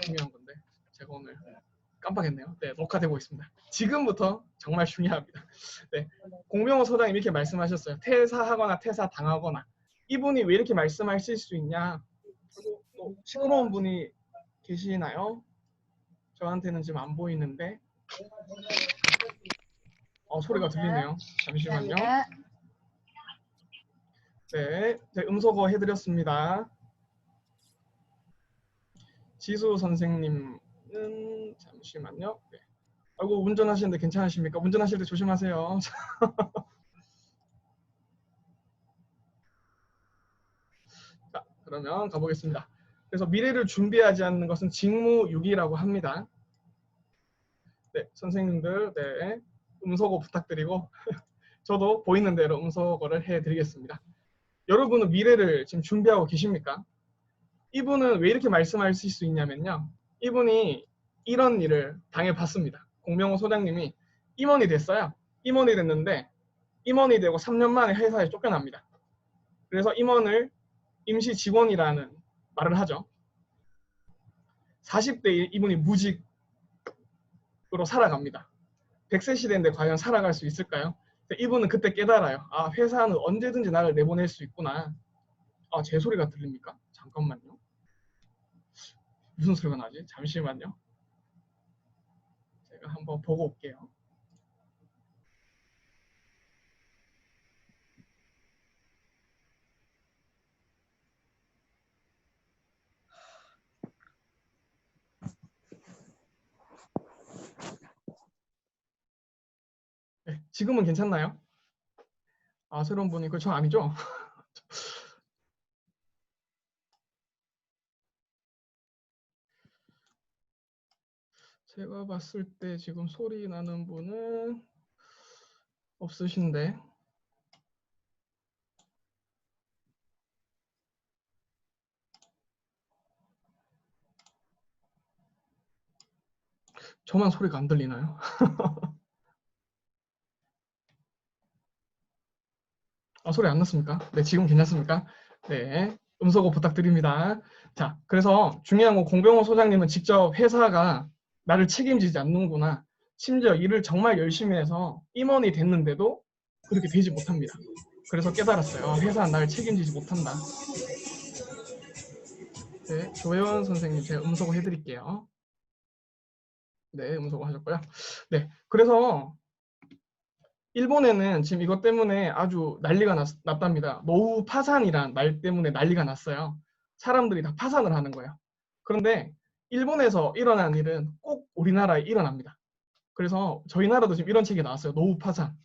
중요한 건데 제가 오늘 깜빡했네요. 네, 녹화되고 있습니다. 지금부터 정말 중요합니다. 네, 공병호 소장님 이렇게 말씀하셨어요. 퇴사하거나 퇴사당하거나. 이분이 왜 이렇게 말씀하실 수 있냐? 또 시끄러운 분이 계시나요? 저한테는 지금 안 보이는데. 소리가 들리네요. 잠시만요. 네, 음소거 해드렸습니다. 지수 선생님은 잠시만요. 네. 아이고, 운전하시는데 괜찮으십니까? 운전하실 때 조심하세요. 자, 그러면 가보겠습니다. 그래서 미래를 준비하지 않는 것은 직무유기라고 합니다. 네, 선생님들, 네, 음소거 부탁드리고 저도 보이는 대로 음소거를 해드리겠습니다. 여러분은 미래를 지금 준비하고 계십니까? 이분은 왜 이렇게 말씀하실 수 있냐면요. 이분이 이런 일을 당해봤습니다. 공병호 소장님이 임원이 됐어요. 임원이 됐는데 임원이 되고 3년 만에 회사에 쫓겨납니다. 그래서 임원을 임시 직원이라는 말을 하죠. 40대 이분이 무직으로 살아갑니다. 100세 시대인데 과연 살아갈 수 있을까요? 이분은 그때 깨달아요. 아, 회사는 언제든지 나를 내보낼 수 있구나. 아, 제 소리가 들립니까? 잠깐만요. 무슨 소리가 나지? 잠시만요. 제가 한번 보고 올게요. 네, 지금은 괜찮나요? 아, 새로운 분이 그거 저 아니죠? 제가 봤을 때 지금 소리 나는 분은 없으신데. 저만 소리가 안 들리나요? 아, 소리 안 났습니까? 네, 지금 괜찮습니까? 네, 음소거 부탁드립니다. 자, 그래서 중요한 건 공병호 소장님은 직접 회사가 나를 책임지지 않는구나. 심지어 일을 정말 열심히 해서 임원이 됐는데도 그렇게 되지 못합니다. 그래서 깨달았어요. 아, 회사는 나를 책임지지 못한다. 네, 조혜원 선생님 제가 음소거 해드릴게요. 네, 음소거 하셨고요. 네, 그래서 일본에는 지금 이것 때문에 아주 난리가 났답니다. 노후 파산이란 말 때문에 난리가 났어요. 사람들이 다 파산을 하는 거예요. 그런데 일본에서 일어난 일은 꼭 우리나라에 일어납니다. 그래서 저희 나라도 지금 이런 책이 나왔어요. 노후 파산.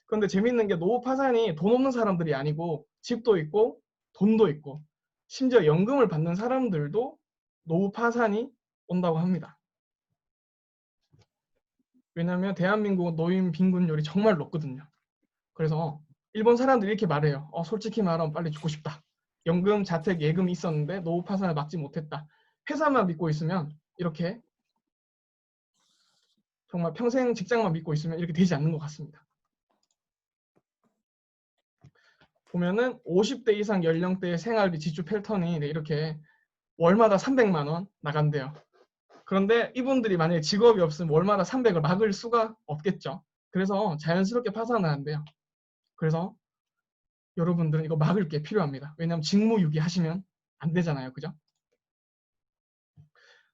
그런데 재밌는 게 노후 파산이 돈 없는 사람들이 아니고 집도 있고 돈도 있고 심지어 연금을 받는 사람들도 노후 파산이 온다고 합니다. 왜냐하면 대한민국 노인 빈곤율이 정말 높거든요. 그래서 일본 사람들이 이렇게 말해요. 솔직히 말하면 빨리 죽고 싶다. 연금, 자택, 예금이 있었는데 노후 파산을 막지 못했다. 회사만 믿고 있으면 이렇게 정말 평생 직장만 믿고 있으면 이렇게 되지 않는 것 같습니다. 보면은 50대 이상 연령대의 생활비 지출 패턴이 이렇게 월마다 300만 원 나간대요. 그런데 이분들이 만약에 직업이 없으면 월마다 300을 막을 수가 없겠죠. 그래서 자연스럽게 파산을 한대요. 그래서 여러분들은 이거 막을 게 필요합니다. 왜냐하면 직무유기 하시면 안 되잖아요. 그죠?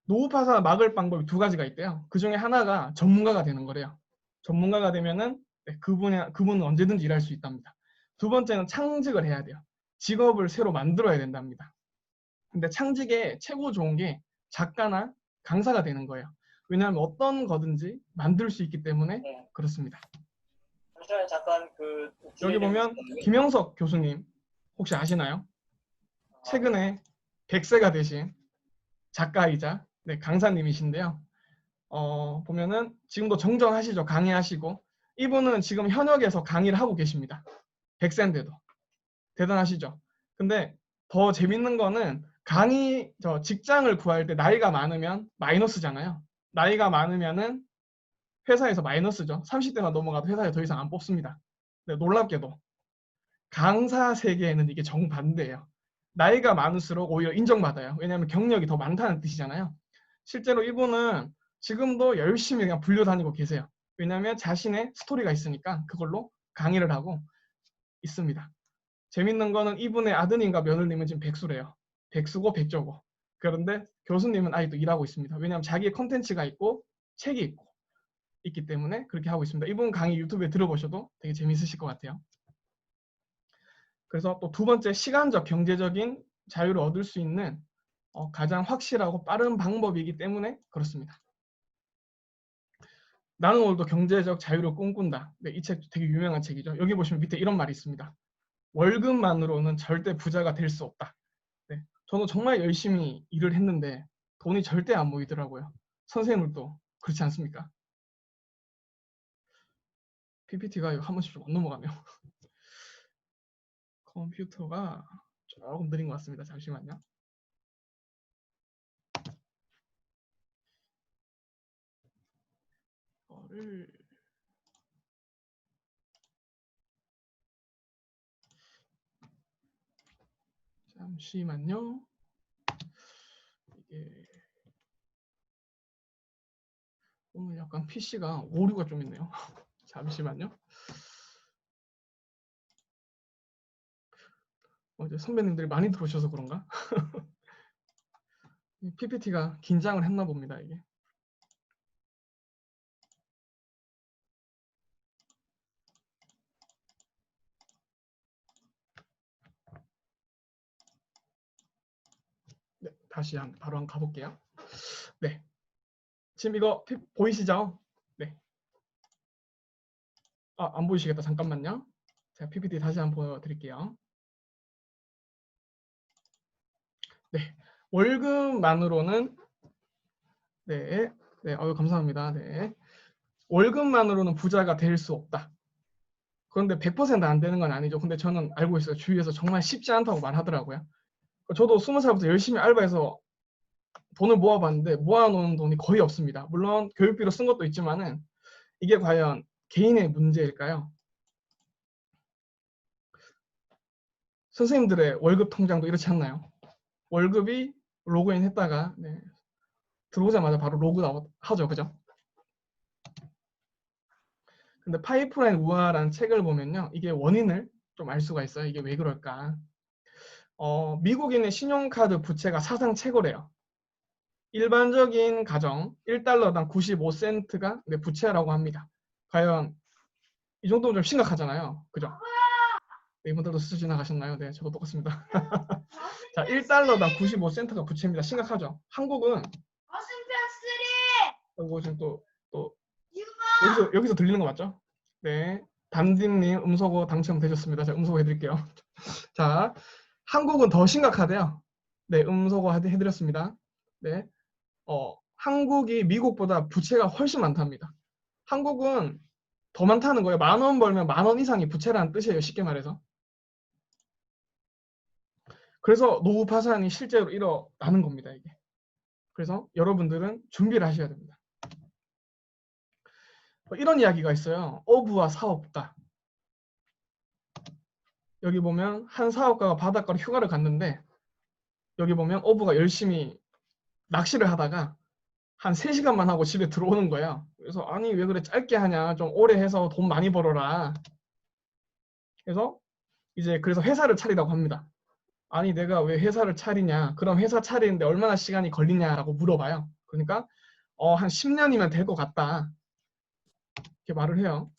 노후 파산을 막을 방법이 두 가지가 있대요. 그 중에 하나가 전문가가 되는 거래요. 전문가가 되면은 그분은 언제든지 일할 수 있답니다. 두 번째는 창직을 해야 돼요. 직업을 새로 만들어야 된답니다. 근데 창직에 최고 좋은 게 작가나 강사가 되는 거예요. 왜냐하면 어떤 거든지 만들 수 있기 때문에 그렇습니다. 잠깐 여기 보면 김영석 교수님 혹시 아시나요? 최근에 100세가 되신 작가이자 강사님이신데요. 보면은 지금도 정정하시죠. 강의하시고 이분은 지금 현역에서 강의를 하고 계십니다. 100세인데도 대단하시죠. 근데 더 재밌는 거는 직장을 구할 때 나이가 많으면 마이너스잖아요. 나이가 많으면은 회사에서 마이너스죠. 30대만 넘어가도 회사에 더 이상 안 뽑습니다. 근데 놀랍게도 강사 세계에는 이게 정반대예요. 나이가 많을수록 오히려 인정받아요. 왜냐하면 경력이 더 많다는 뜻이잖아요. 실제로 이분은 지금도 열심히 그냥 불려 다니고 계세요. 왜냐하면 자신의 스토리가 있으니까 그걸로 강의를 하고 있습니다. 재밌는 거는 이분의 아드님과 며느님은 지금 백수래요. 백수고 백조고. 그런데 교수님은 아직도 일하고 있습니다. 왜냐하면 자기의 컨텐츠가 있고 책이 있기 때문에 그렇게 하고 있습니다. 이분 강의 유튜브에 들어보셔도 되게 재밌으실 것 같아요. 그래서 또 두 번째, 시간적 경제적인 자유를 얻을 수 있는 가장 확실하고 빠른 방법이기 때문에 그렇습니다. 나는 오늘도 경제적 자유를 꿈꾼다. 네, 이 책 되게 유명한 책이죠. 여기 보시면 밑에 이런 말이 있습니다. 월급만으로는 절대 부자가 될 수 없다. 네, 저는 정말 열심히 일을 했는데 돈이 절대 안 모이더라고요. 선생님들도 그렇지 않습니까? PPT가 한 번씩 좀 안 넘어가네요. 컴퓨터가 조금 느린 것 같습니다. 잠시만요. 이거를 잠시만요. 이게 오늘 약간 PC가 오류가 좀 있네요. 잠시만요. 이제 선배님들이 많이 들어오셔서 그런가? PPT가 긴장을 했나 봅니다. 이게. 네, 다시 바로 한번 가볼게요. 네, 지금 이거 보이시죠? 네. 안 보이시겠다. 잠깐만요. 제가 PPT 다시 한번 보여드릴게요. 네, 월급만으로는 네, 네, 감사합니다. 네, 월급만으로는 부자가 될 수 없다. 그런데 100%안 되는 건 아니죠. 근데 저는 알고 있어요. 주위에서 정말 쉽지 않다고 말하더라고요. 저도 20살부터 열심히 알바해서 돈을 모아봤는데 모아놓은 돈이 거의 없습니다. 물론 교육비로 쓴 것도 있지만은 이게 과연 개인의 문제일까요? 선생님들의 월급 통장도 이렇지 않나요? 월급이 로그인 했다가 네, 들어오자마자 바로 로그아웃 하죠. 그죠? 근데 파이프라인 우화라는 책을 보면요. 이게 원인을 좀 알 수가 있어요. 이게 왜 그럴까? 미국인의 신용카드 부채가 사상 최고래요. 일반적인 가정 1달러당 95센트가 부채라고 합니다. 과연 이 정도면 좀 심각하잖아요. 그죠? 네, 이분들도 스쳐 지나가셨나요? 네, 저도 똑같습니다. 자, 1달러당 95센트가 부채입니다. 심각하죠? 한국은 이거 지금 또 여기서 들리는 거 맞죠? 네, 담딘님 음소거 당첨되셨습니다. 제가 음소거 해드릴게요. 자, 한국은 더 심각하대요. 네, 음소거 해드렸습니다. 네, 한국이 미국보다 부채가 훨씬 많답니다. 한국은 더 많다는 거예요. 10,000원 벌면 10,000원 이상이 부채라는 뜻이에요. 쉽게 말해서. 그래서 노후 파산이 실제로 일어나는 겁니다. 이게. 그래서 여러분들은 준비를 하셔야 됩니다. 이런 이야기가 있어요. 어부와 사업가. 여기 보면 한 사업가가 바닷가로 휴가를 갔는데 여기 보면 어부가 열심히 낚시를 하다가 한 3시간만 하고 집에 들어오는 거예요. 그래서 아니 왜 그래 짧게 하냐. 좀 오래 해서 돈 많이 벌어라. 그래서 그래서 회사를 차리라고 합니다. 아니 내가 왜 회사를 차리냐. 그럼 회사 차리는데 얼마나 시간이 걸리냐라고 물어봐요. 그러니까 한 10년이면 될 것 같다. 이렇게 말을 해요.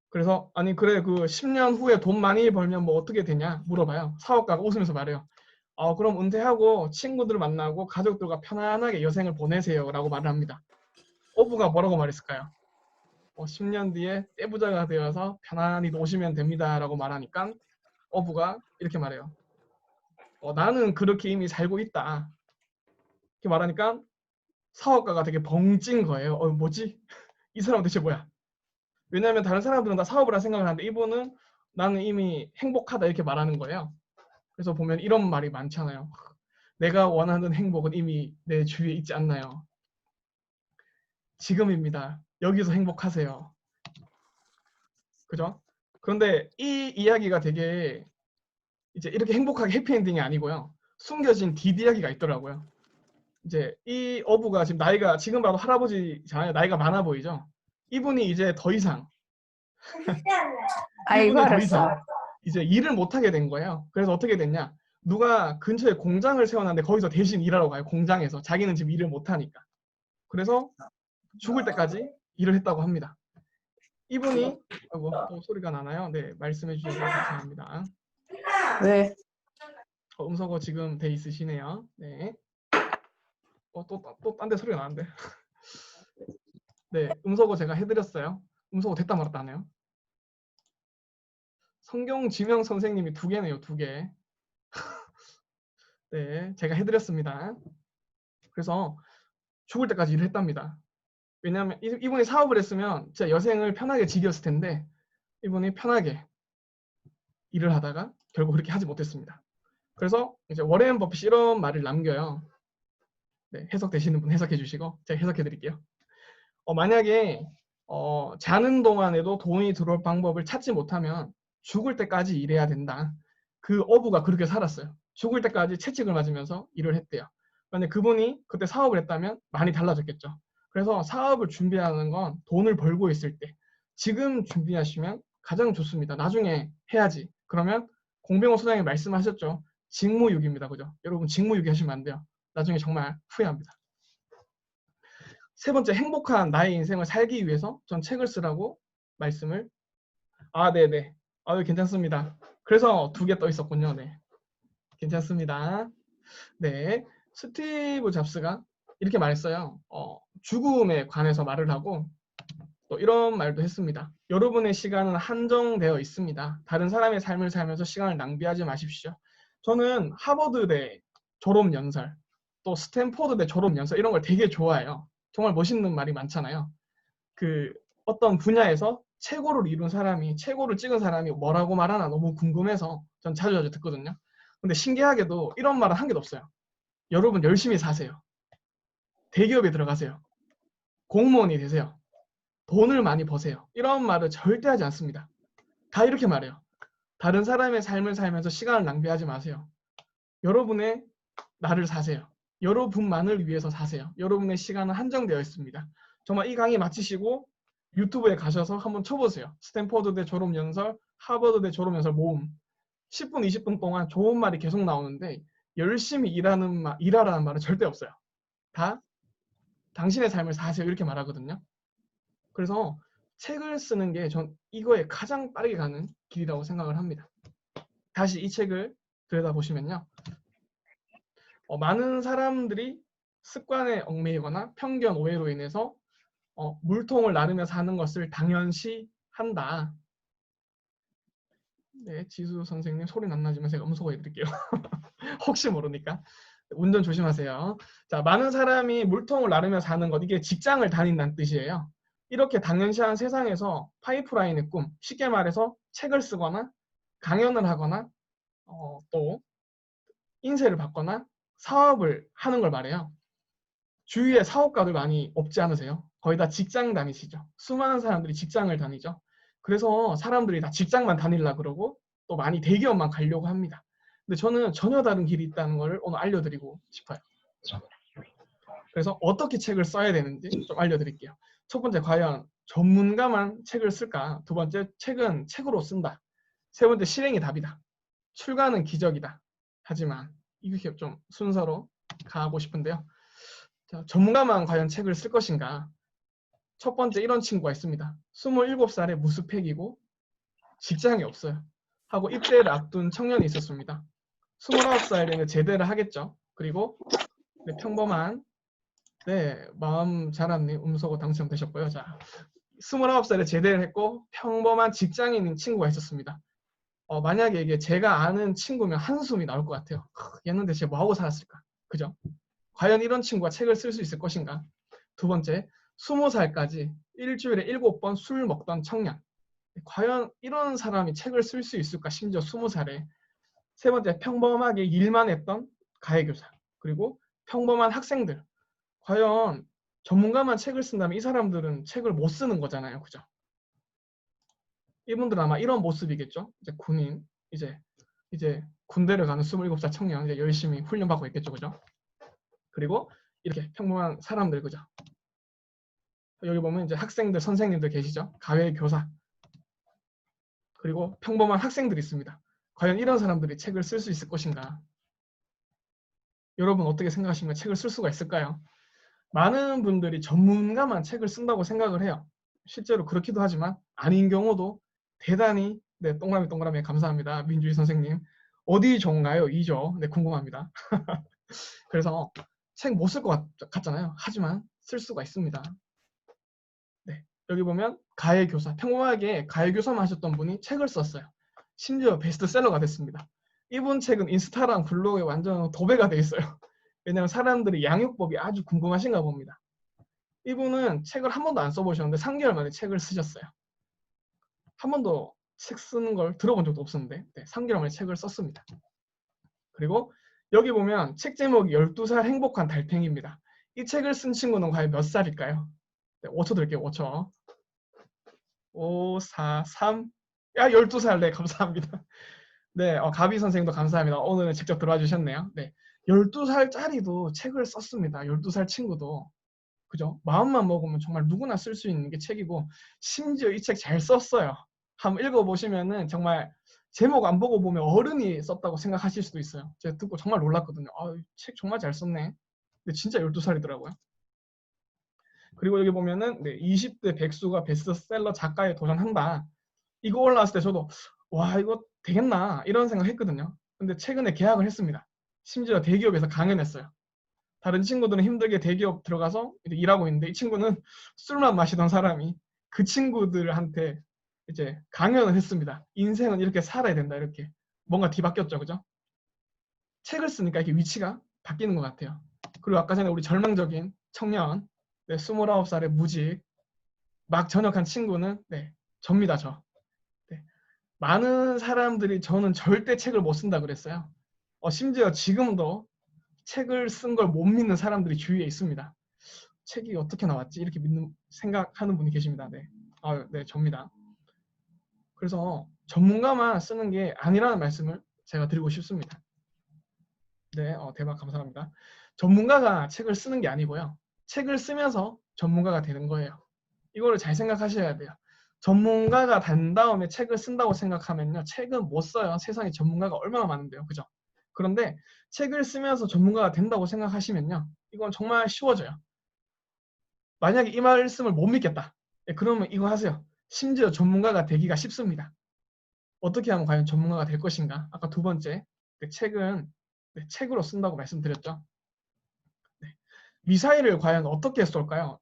그래서 아니 그래 그 10년 후에 돈 많이 벌면 뭐 어떻게 되냐 물어봐요. 사업가가 웃으면서 말해요. 그럼 은퇴하고 친구들 만나고 가족들과 편안하게 여생을 보내세요 라고 말을 합니다. 어부가 뭐라고 말했을까요? 10년 뒤에 떼부자가 되어서 편안히 노시면 됩니다 라고 말하니까 어부가 이렇게 말해요. 나는 그렇게 이미 살고 있다. 이렇게 말하니까 사업가가 되게 벙찐 거예요. 뭐지? 이 사람 대체 뭐야? 왜냐하면 다른 사람들은 다 사업을 할 생각을 하는데 이분은 나는 이미 행복하다 이렇게 말하는 거예요. 그래서 보면 이런 말이 많잖아요. 내가 원하는 행복은 이미 내 주위에 있지 않나요? 지금입니다. 여기서 행복하세요. 그죠? 그런데 이 이야기가 되게 이제 이렇게 행복하게 해피엔딩이 아니고요. 숨겨진 뒷이야기가 있더라고요. 이제 이 어부가 지금 나이가 지금 봐도 할아버지잖아요. 나이가 많아 보이죠. 이분이 이제 더 이상 아이고, 이분이 더 알았어. 이상 이제 일을 못 하게 된 거예요. 그래서 어떻게 됐냐? 누가 근처에 공장을 세워놨는데 거기서 대신 일하러 가요. 공장에서. 자기는 지금 일을 못 하니까. 그래서 죽을 때까지 일을 했다고 합니다. 이분이 또 소리가 나나요? 네, 말씀해 주셔서 감사합니다. 왜? 음소거 지금 돼 있으시네요. 네. 또 딴 데 소리가 나는데. 네, 음소거 제가 해드렸어요. 음소거 됐다 말았다 하네요. 성경 지명 선생님이 2개네요, 2개. 네, 제가 해드렸습니다. 그래서 죽을 때까지 일을 했답니다. 왜냐하면 이분이 사업을 했으면 진짜 여생을 편하게 즐겼을 텐데 이분이 편하게 일을 하다가 결국 그렇게 하지 못했습니다. 그래서 이제 워렌 버핏이 이런 말을 남겨요. 네, 해석되시는 분 해석해 주시고 제가 해석해 드릴게요. 만약에 자는 동안에도 돈이 들어올 방법을 찾지 못하면 죽을 때까지 일해야 된다. 그 어부가 그렇게 살았어요. 죽을 때까지 채찍을 맞으면서 일을 했대요. 그런데 그분이 그때 사업을 했다면 많이 달라졌겠죠. 그래서 사업을 준비하는 건 돈을 벌고 있을 때 지금 준비하시면 가장 좋습니다. 나중에 해야지. 그러면 공병호 소장님 말씀하셨죠. 직무유기입니다. 그죠? 여러분 직무유기 하시면 안 돼요. 나중에 정말 후회합니다. 3번째, 행복한 나의 인생을 살기 위해서 전 책을 쓰라고 말씀을. 네네. 괜찮습니다. 그래서 2개 떠 있었군요. 네. 괜찮습니다. 네. 스티브 잡스가 이렇게 말했어요. 죽음에 관해서 말을 하고 또 이런 말도 했습니다. 여러분의 시간은 한정되어 있습니다. 다른 사람의 삶을 살면서 시간을 낭비하지 마십시오. 저는 하버드대 졸업연설, 또 스탠포드대 졸업연설 이런 걸 되게 좋아해요. 정말 멋있는 말이 많잖아요. 그 어떤 분야에서 최고를 이룬 사람이, 최고를 찍은 사람이 뭐라고 말하나 너무 궁금해서 전 자주 듣거든요. 근데 신기하게도 이런 말은 한 개도 없어요. 여러분 열심히 사세요. 대기업에 들어가세요. 공무원이 되세요. 돈을 많이 버세요. 이런 말을 절대 하지 않습니다. 다 이렇게 말해요. 다른 사람의 삶을 살면서 시간을 낭비하지 마세요. 여러분의 나를 사세요. 여러분만을 위해서 사세요. 여러분의 시간은 한정되어 있습니다. 정말 이 강의 마치시고 유튜브에 가셔서 한번 쳐보세요. 스탠포드대 졸업연설, 하버드대 졸업연설 모음. 10분, 20분 동안 좋은 말이 계속 나오는데 열심히 일하라는 말은 절대 없어요. 다 당신의 삶을 사세요. 이렇게 말하거든요. 그래서 책을 쓰는 게 전 이거에 가장 빠르게 가는 길이라고 생각을 합니다. 다시 이 책을 들여다보시면요. 많은 사람들이 습관에 얽매이거나 편견, 오해로 인해서 물통을 나르며 사는 것을 당연시한다. 네, 지수 선생님 소리는 안 나지만 제가 음소거 해드릴게요. 혹시 모르니까. 운전 조심하세요. 자, 많은 사람이 물통을 나르며 사는 것, 이게 직장을 다닌다는 뜻이에요. 이렇게 당연시한 세상에서 파이프라인의 꿈, 쉽게 말해서 책을 쓰거나 강연을 하거나 또 인쇄를 받거나 사업을 하는 걸 말해요. 주위에 사업가들 많이 없지 않으세요? 거의 다 직장 다니시죠. 수많은 사람들이 직장을 다니죠. 그래서 사람들이 다 직장만 다니려고 그러고 또 많이 대기업만 가려고 합니다. 근데 저는 전혀 다른 길이 있다는 걸 오늘 알려드리고 싶어요. 그래서 어떻게 책을 써야 되는지 좀 알려드릴게요. 첫 번째, 과연 전문가만 책을 쓸까? 두 번째, 책은 책으로 쓴다. 세 번째, 실행이 답이다. 출가는 기적이다. 하지만 이렇게 좀 순서로 가고 싶은데요. 자, 전문가만 과연 책을 쓸 것인가? 첫 번째, 이런 친구가 있습니다. 27살에 무스펙이고 직장이 없어요. 하고 입대를 앞둔 청년이 있었습니다. 29살 되면 제대를 하겠죠. 그리고 평범한 마음 잘하는 음소거 당첨되셨고요. 자, 29살에 제대를 했고 평범한 직장인인 친구가 있었습니다. 만약에 이게 제가 아는 친구면 한숨이 나올 것 같아요. 얘는 대체 뭐하고 살았을까? 그죠? 과연 이런 친구가 책을 쓸 수 있을 것인가? 두 번째, 20살까지 일주일에 7번 술 먹던 청년. 과연 이런 사람이 책을 쓸 수 있을까? 심지어 20살에. 세 번째, 평범하게 일만 했던 가해교사. 그리고 평범한 학생들. 과연 전문가만 책을 쓴다면 이 사람들은 책을 못 쓰는 거잖아요. 그죠? 이분들은 아마 이런 모습이겠죠. 이제 군인, 이제 군대를 가는 27살 청년, 이제 열심히 훈련받고 있겠죠. 그죠? 그리고 이렇게 평범한 사람들, 그죠? 여기 보면 이제 학생들, 선생님들 계시죠? 가외 교사. 그리고 평범한 학생들이 있습니다. 과연 이런 사람들이 책을 쓸 수 있을 것인가? 여러분 어떻게 생각하십니까? 책을 쓸 수가 있을까요? 많은 분들이 전문가만 책을 쓴다고 생각을 해요. 실제로 그렇기도 하지만 아닌 경우도 대단히, 네, 동그라미 감사합니다. 민주희 선생님. 어디 좋은가요? 2죠. 네, 궁금합니다. 그래서 책 못 쓸 것 같잖아요. 하지만 쓸 수가 있습니다. 네, 여기 보면 가해교사, 평범하게 가해교사만 하셨던 분이 책을 썼어요. 심지어 베스트셀러가 됐습니다. 이분 책은 인스타랑 블로그에 완전 도배가 돼 있어요. 왜냐하면 사람들이 양육법이 아주 궁금하신가 봅니다. 이분은 책을 한 번도 안 써보셨는데 3개월 만에 책을 쓰셨어요. 한 번도 책 쓰는 걸 들어본 적도 없었는데 3개월 만에 책을 썼습니다. 그리고 여기 보면 책 제목이 12살 행복한 달팽이입니다. 이 책을 쓴 친구는 과연 몇 살일까요? 네, 5초 드릴게요. 5초. 5, 4, 3. 야, 12살. 네, 감사합니다. 네, 가비 선생님도 감사합니다. 오늘은 직접 들어와 주셨네요. 네, 12살짜리도 책을 썼습니다. 12살 친구도. 그죠? 마음만 먹으면 정말 누구나 쓸 수 있는 게 책이고, 심지어 이 책 잘 썼어요. 한번 읽어보시면은 정말 제목 안 보고 보면 어른이 썼다고 생각하실 수도 있어요. 제가 듣고 정말 놀랐거든요. 아, 책 정말 잘 썼네. 근데 진짜 12살이더라고요. 그리고 여기 보면은 20대 백수가 베스트셀러 작가에 도전한다. 이거 올라왔을 때 저도 와, 이거 되겠나 이런 생각 했거든요. 근데 최근에 계약을 했습니다. 심지어 대기업에서 강연했어요. 다른 친구들은 힘들게 대기업 들어가서 일하고 있는데 이 친구는 술만 마시던 사람이 그 친구들한테 이제 강연을 했습니다. 인생은 이렇게 살아야 된다, 이렇게. 뭔가 뒤바뀌었죠, 그죠? 책을 쓰니까 이렇게 위치가 바뀌는 것 같아요. 그리고 아까 전에 우리 절망적인 청년, 29살의 무직, 막 전역한 친구는 접니다, 저. 네. 많은 사람들이 저는 절대 책을 못 쓴다 그랬어요. 심지어 지금도 책을 쓴 걸 못 믿는 사람들이 주위에 있습니다. 책이 어떻게 나왔지? 이렇게 생각하는 분이 계십니다. 네. 네, 접니다. 그래서 전문가만 쓰는 게 아니라는 말씀을 제가 드리고 싶습니다. 네, 대박 감사합니다. 전문가가 책을 쓰는 게 아니고요. 책을 쓰면서 전문가가 되는 거예요. 이거를 잘 생각하셔야 돼요. 전문가가 된 다음에 책을 쓴다고 생각하면요. 책은 못 써요. 세상에 전문가가 얼마나 많은데요. 그죠? 그런데 책을 쓰면서 전문가가 된다고 생각하시면요. 이건 정말 쉬워져요. 만약에 이 말씀을 못 믿겠다. 그러면 이거 하세요. 심지어 전문가가 되기가 쉽습니다. 어떻게 하면 과연 전문가가 될 것인가? 아까 두 번째, 책은 책으로 쓴다고 말씀드렸죠. 미사일을 과연 어떻게 쏠까요?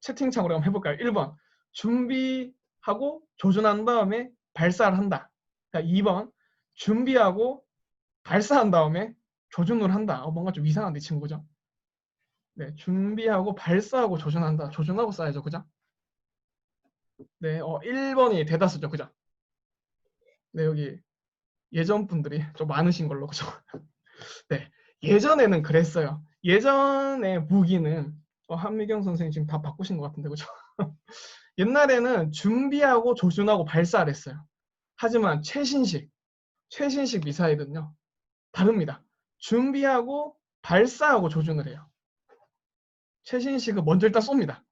채팅창으로 한번 해볼까요? 1번, 준비하고 조준한 다음에 발사를 한다. 2번, 준비하고 발사한 다음에 조준을 한다. 뭔가 좀 이상한데, 친구죠? 네, 준비하고 발사하고 조준한다. 조준하고 쏴야죠, 그죠? 네, 1번이 대다수죠, 그죠? 네, 여기 예전 분들이 좀 많으신 걸로, 그죠? 네, 예전에는 그랬어요. 예전의 무기는 한미경 선생님 지금 다 바꾸신 것 같은데, 그죠? 옛날에는 준비하고 조준하고 발사를 했어요. 하지만 최신식 미사일은요, 다릅니다. 준비하고 발사하고 조준을 해요. 최신식은 먼저 일단 쏩니다.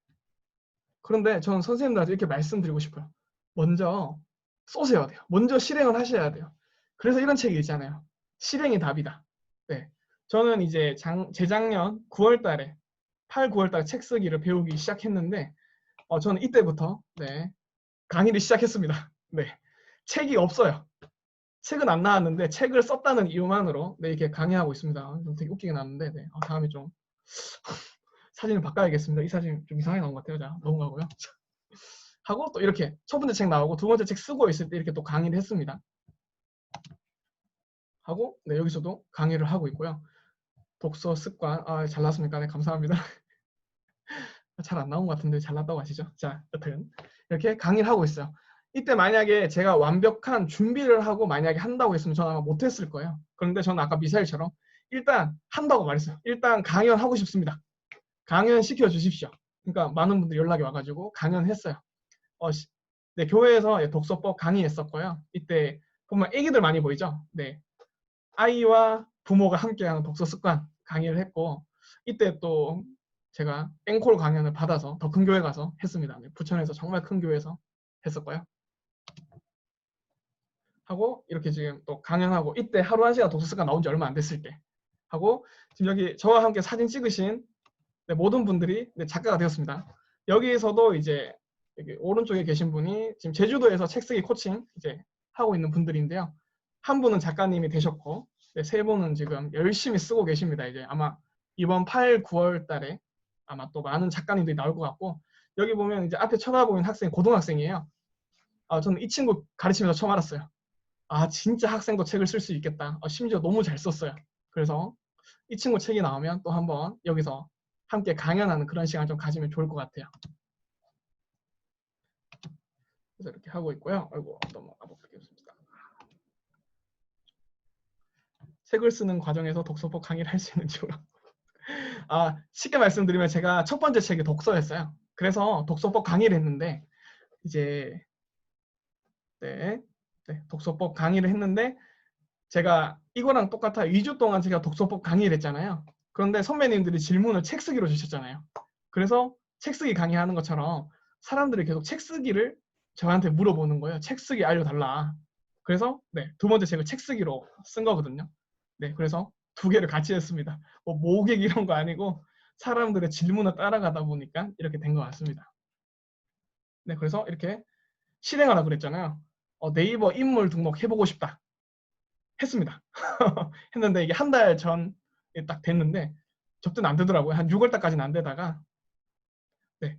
그런데 저는 선생님들한테 이렇게 말씀드리고 싶어요. 먼저 쏘셔야 돼요. 먼저 실행을 하셔야 돼요. 그래서 이런 책이 있잖아요. 실행이 답이다. 네, 저는 이제 재작년 9월 달에 8, 9월 달에 책 쓰기를 배우기 시작했는데 저는 이때부터 강의를 시작했습니다. 네, 책이 없어요. 책은 안 나왔는데 책을 썼다는 이유만으로 이렇게 강의하고 있습니다. 좀 되게 웃기게 나왔는데 다음에 좀 사진을 바꿔야겠습니다. 이 사진 좀 이상하게 나온 것 같아요. 자, 넘어가고요. 하고 또 이렇게 첫 번째 책 나오고 두 번째 책 쓰고 있을 때 이렇게 또 강의를 했습니다. 하고 여기서도 강의를 하고 있고요. 독서 습관 잘 나왔습니까? 네, 감사합니다. 잘 안 나온 것 같은데 잘 나왔다고 하시죠? 자, 여튼 이렇게 강의를 하고 있어요. 이때 만약에 제가 완벽한 준비를 하고 만약에 한다고 했으면 저는 아마 못했을 거예요. 그런데 저는 아까 미사일처럼 일단 한다고 말했어요. 일단 강연하고 싶습니다. 강연 시켜주십시오. 그러니까 많은 분들이 연락이 와가지고 강연했어요. 네, 교회에서 독서법 강의했었고요. 이때 보면 애기들 많이 보이죠? 네, 아이와 부모가 함께하는 독서 습관 강의를 했고 이때 또 제가 앵콜 강연을 받아서 더 큰 교회 가서 했습니다. 네, 부천에서 정말 큰 교회에서 했었고요. 하고 이렇게 지금 또 강연하고 이때 하루 1시간 독서 습관 나온 지 얼마 안 됐을 때 하고 지금 여기 저와 함께 사진 찍으신 네, 모든 분들이 네, 작가가 되었습니다. 여기에서도 이제 여기 오른쪽에 계신 분이 지금 제주도에서 책 쓰기 코칭 이제 하고 있는 분들인데요. 한 분은 작가님이 되셨고 네, 세 분은 지금 열심히 쓰고 계십니다. 이제 아마 이번 8, 9월 달에 아마 또 많은 작가님들이 나올 것 같고 여기 보면 이제 앞에 쳐다보는 학생이 고등학생이에요. 저는 이 친구 가르치면서 처음 알았어요. 진짜 학생도 책을 쓸 수 있겠다. 심지어 너무 잘 썼어요. 그래서 이 친구 책이 나오면 또 한번 여기서 함께 강연하는 그런 시간 좀 가지면 좋을 것 같아요. 그래서 이렇게 하고 있고요. 아이고, 넘어가 보겠습니다. 책을 쓰는 과정에서 독서법 강의를 할 수 있는지 몰라. 쉽게 말씀드리면 제가 첫 번째 책이 독서였어요. 그래서 독서법 강의를 했는데 이제 네, 독서법 강의를 했는데 제가 이거랑 똑같아 2주 동안 제가 독서법 강의를 했잖아요. 그런데 선배님들이 질문을 책 쓰기로 주셨잖아요. 그래서 책 쓰기 강의하는 것처럼 사람들이 계속 책 쓰기를 저한테 물어보는 거예요. 책 쓰기 알려달라. 그래서 네, 두 번째 책을 책 쓰기로 쓴 거거든요. 네, 그래서 두 개를 같이 했습니다. 뭐 모객 이런 거 아니고 사람들의 질문을 따라가다 보니까 이렇게 된 것 같습니다. 네, 그래서 이렇게 실행하라고 그랬잖아요. 네이버 인물 등록 해보고 싶다. 했습니다. 했는데 이게 한 달 전에 딱 됐는데 접수는 안 되더라고요. 한 6월 달까지는 안 되다가 네,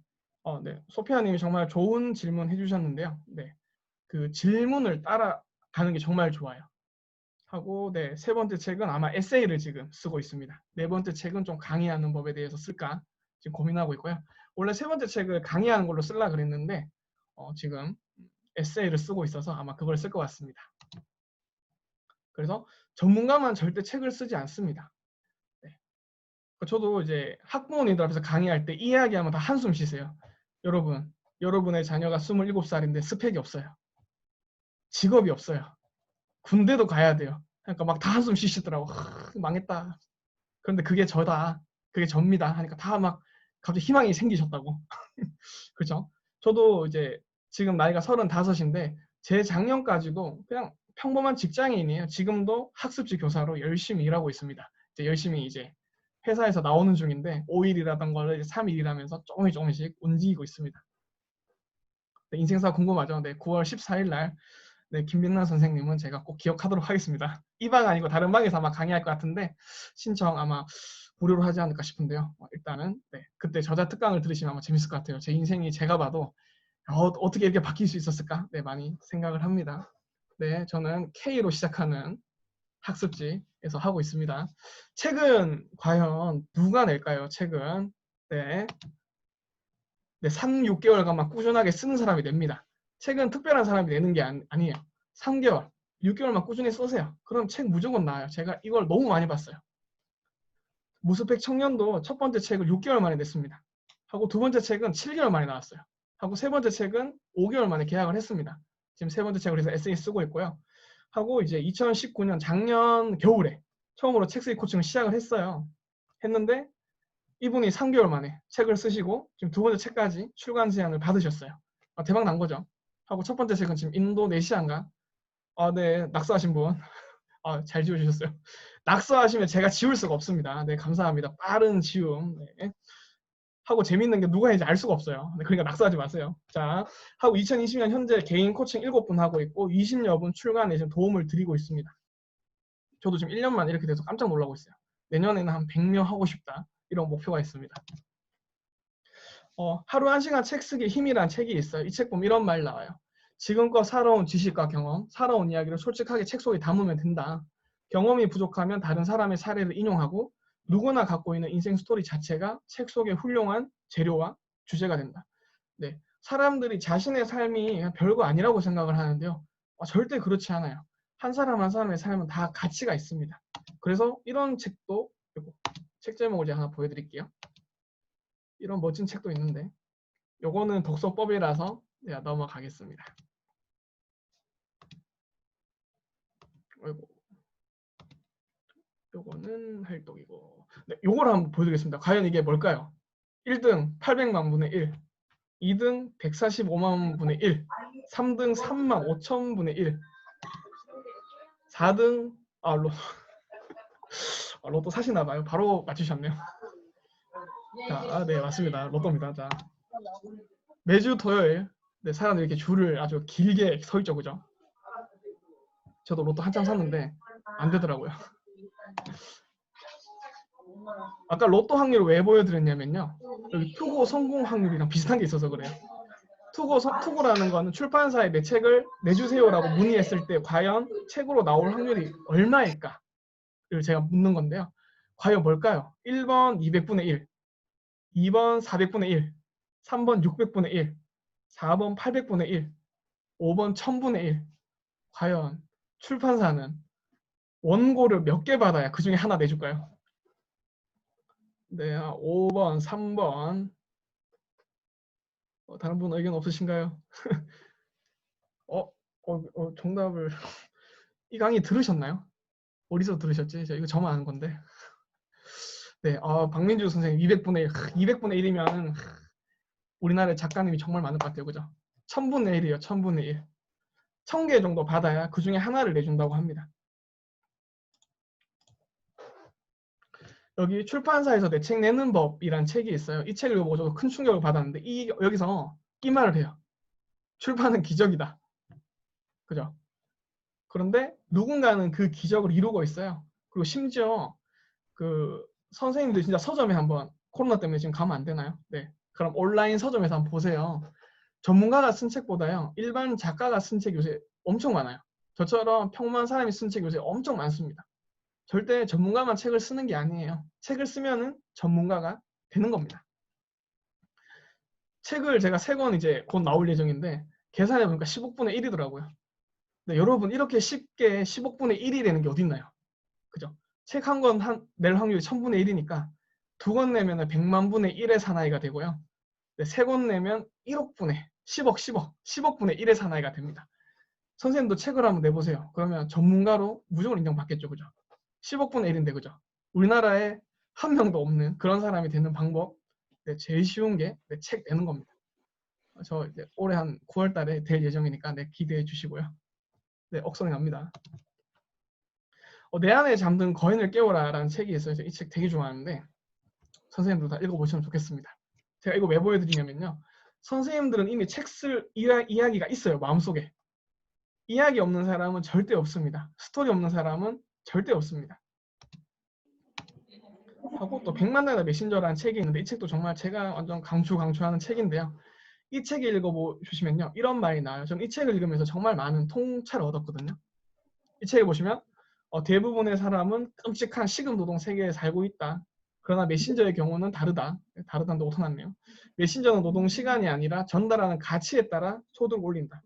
네, 소피아님이 정말 좋은 질문 해주셨는데요. 네, 그 질문을 따라가는 게 정말 좋아요. 하고 네, 세 번째 책은 아마 에세이를 지금 쓰고 있습니다. 네 번째 책은 좀 강의하는 법에 대해서 쓸까 지금 고민하고 있고요. 원래 세 번째 책을 강의하는 걸로 쓰려고 그랬는데 지금 에세이를 쓰고 있어서 아마 그걸 쓸 것 같습니다. 그래서 전문가만 절대 책을 쓰지 않습니다. 네. 저도 이제 학부모님들 앞에서 강의할 때 이 이야기하면 다 한숨 쉬세요. 여러분, 여러분의 자녀가 27살인데 스펙이 없어요. 직업이 없어요. 군대도 가야 돼요. 그러니까 막 다 한숨 쉬시더라고. 망했다. 그런데 그게 저다. 그게 접니다. 하니까 다 막 갑자기 희망이 생기셨다고. 그렇죠? 저도 이제 지금 나이가 35인데 제 작년까지도 그냥 평범한 직장인이에요. 지금도 학습지 교사로 열심히 일하고 있습니다. 이제 열심히 이제 회사에서 나오는 중인데 5일이라던 걸 3일이라면서 조금씩 움직이고 있습니다. 네, 인생사 궁금하죠? 네, 9월 14일 날 네, 김민란 선생님은 제가 꼭 기억하도록 하겠습니다. 이 방 아니고 다른 방에서 아마 강의할 것 같은데 신청 아마 무료로 하지 않을까 싶은데요. 일단은 네, 그때 저자 특강을 들으시면 아마 재밌을 것 같아요. 제 인생이 제가 봐도 어떻게 이렇게 바뀔 수 있었을까? 네, 많이 생각을 합니다. 네, 저는 K로 시작하는 학습지에서 하고 있습니다. 책은 과연 누가 낼까요? 책은 네, 3, 6개월간만 꾸준하게 쓰는 사람이 냅니다. 책은 특별한 사람이 내는 게 아니에요. 3개월, 6개월만 꾸준히 쓰세요. 그럼 책 무조건 나와요. 제가 이걸 너무 많이 봤어요. 무스펙 청년도 첫 번째 책을 6개월 만에 냈습니다. 하고 두 번째 책은 7개월 만에 나왔어요. 하고 세 번째 책은 5개월 만에 계약을 했습니다. 지금 세 번째 책을 해서 에세이 쓰고 있고요. 하고 이제 2019년 작년 겨울에 처음으로 책 쓰기 코칭을 시작을 했어요. 했는데 이분이 3개월 만에 책을 쓰시고 지금 두 번째 책까지 출간 제안을 받으셨어요. 대박 난 거죠. 하고 첫 번째 책은 지금 인도네시아인가? 네, 낙서하신 분. 잘 지워주셨어요. 낙서하시면 제가 지울 수가 없습니다. 네, 감사합니다. 빠른 지움. 네. 하고 재밌는 게 누가 했는지 알 수가 없어요. 네, 그러니까 낙서하지 마세요. 자, 하고 2020년 현재 개인 코칭 7분 하고 있고 20여 분 출간에 지금 도움을 드리고 있습니다. 저도 지금 1년 만에 이렇게 돼서 깜짝 놀라고 있어요. 내년에는 한 100명 하고 싶다. 이런 목표가 있습니다. 하루 1시간 책 쓰기 힘이란 책이 있어요. 이 책 보면 이런 말 나와요. 지금껏 살아온 지식과 경험, 살아온 이야기를 솔직하게 책 속에 담으면 된다. 경험이 부족하면 다른 사람의 사례를 인용하고 누구나 갖고 있는 인생 스토리 자체가 책 속의 훌륭한 재료와 주제가 된다. 네, 사람들이 자신의 삶이 별거 아니라고 생각을 하는데요. 절대 그렇지 않아요. 한 사람 한 사람의 삶은 다 가치가 있습니다. 그래서 이런 책도 책 제목을 제가 하나 보여드릴게요. 이런 멋진 책도 있는데 요거는 독서법이라서 제가 넘어가겠습니다. 아이고, 요거는 활동이고 네, 요걸 한번 보여드리겠습니다. 과연 이게 뭘까요? 1등 800만 분의 1, 2등 145만 분의 1, 3등 3만 5천 분의 1, 4등 로또 사시나 봐요. 바로 맞추셨네요. 자, 네, 맞습니다. 로또입니다. 자, 매주 토요일 네, 사람들이 이렇게 줄을 아주 길게 서 있죠, 그죠? 저도 로또 한참 샀는데 안 되더라고요. 아까 로또 확률을 왜 보여드렸냐면요. 여기 투고 성공 확률이랑 비슷한 게 있어서 그래요. 투고라는 거는 출판사에 내 책을 내주세요라고 문의했을 때 과연 책으로 나올 확률이 얼마일까를 제가 묻는 건데요. 과연 뭘까요? 1번 200분의 1, 2번 400분의 1, 3번 600분의 1, 4번 800분의 1, 5번 1000분의 1. 과연 출판사는 원고를 몇 개 받아야 그 중에 하나 내줄까요? 네, 5번, 3번. 다른 분 의견 없으신가요? 정답을 이 강의 들으셨나요? 어디서 들으셨지? 이거 저만 아는 건데. 네, 박민주 선생님 200분의 1, 200분의 1이면 우리나라의 작가님이 정말 많을 것 같아요, 그죠? 1000분의 1이에요, 1000분의 1. 1000개 정도 받아야 그 중에 하나를 내준다고 합니다. 여기 출판사에서 내 책 내는 법이란 책이 있어요. 이 책을 보고 저도 큰 충격을 받았는데 여기서 이 말을 해요. 출판은 기적이다. 그죠? 그런데 누군가는 그 기적을 이루고 있어요. 그리고 심지어 그 선생님들 진짜 서점에 한번 코로나 때문에 지금 가면 안 되나요? 네. 그럼 온라인 서점에서 한번 보세요. 전문가가 쓴 책보다요. 일반 작가가 쓴 책 요새 엄청 많아요. 저처럼 평범한 사람이 쓴 책 요새 엄청 많습니다. 절대 전문가만 책을 쓰는 게 아니에요. 책을 쓰면은 전문가가 되는 겁니다. 책을 제가 3권 이제 곧 나올 예정인데 계산해 보니까 10억분의 1이더라고요. 네, 여러분 이렇게 쉽게 10억분의 1이 되는 게 어딨나요? 그죠? 책 한 권 낼 확률이 1000분의 1이니까 2권 내면 100만 분의 1의 사나이가 되고요. 네, 3권 내면 1억분의 10억분의 1의 사나이가 됩니다. 선생님도 책을 한번 내보세요. 그러면 전문가로 무조건 인정받겠죠. 그죠? 10억분의 1인데 그죠? 우리나라에 한 명도 없는 그런 사람이 되는 방법. 네, 제일 쉬운 게 책 내는 겁니다. 저 이제 올해 한 9월 달에 될 예정이니까 기대해 주시고요. 네, 억성이 납니다. 내 안에 잠든 거인을 깨워라 라는 책이 있어요. 이 책 되게 좋아하는데 선생님들 다 읽어보시면 좋겠습니다. 제가 이거 왜 보여드리냐면요. 선생님들은 이미 책 쓸 이야기가 있어요. 마음속에. 이야기 없는 사람은 절대 없습니다. 스토리 없는 사람은 절대 없습니다. 하고 또 100만 단어 메신저라는 책이 있는데 이 책도 정말 제가 완전 강추하는 책인데요. 이 책을 읽어보시면요. 이런 말이 나와요. 저는 이 책을 읽으면서 정말 많은 통찰을 얻었거든요. 이 책을 보시면 대부분의 사람은 끔찍한 식음노동 세계에 살고 있다. 그러나 메신저의 경우는 다르다. 다르다는데 오타났네요. 메신저는 노동 시간이 아니라 전달하는 가치에 따라 소득을 올린다.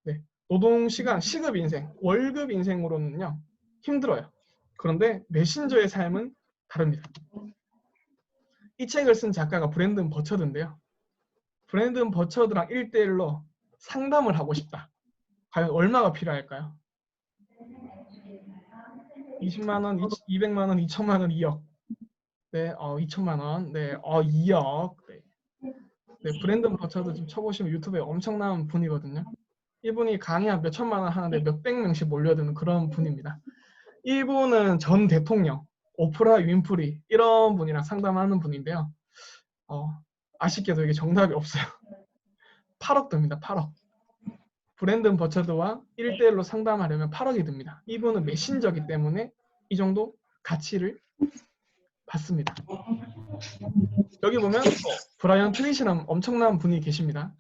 네, 노동 시간, 시급 인생, 월급 인생으로는요. 힘들어요. 그런데 메신저의 삶은 다릅니다. 이 책을 쓴 작가가 브랜든 버처드인데요. 브랜든 버처드랑 1대1로 상담을 하고 싶다. 과연 얼마가 필요할까요? 20만 원, 200만 원, 2천만 원, 2억. 네, 2천만 원. 네, 2억. 네, 브랜든 버처드 좀 쳐보시면 유튜브에 엄청난 분이거든요. 이분이 강의 한 몇 천만 원 하는데 몇백 명씩 몰려드는 그런 분입니다. 이분은 전 대통령, 오프라 윈프리 이런 분이랑 상담하는 분인데요. 아쉽게도 이게 정답이 없어요. 8억 듭니다. 8억. 브랜든 버처드와 1대1로 상담하려면 8억이 듭니다. 이분은 메신저기 때문에 이 정도 가치를 받습니다. 여기 보면 브라이언 트레이시라는 엄청난 분이 계십니다.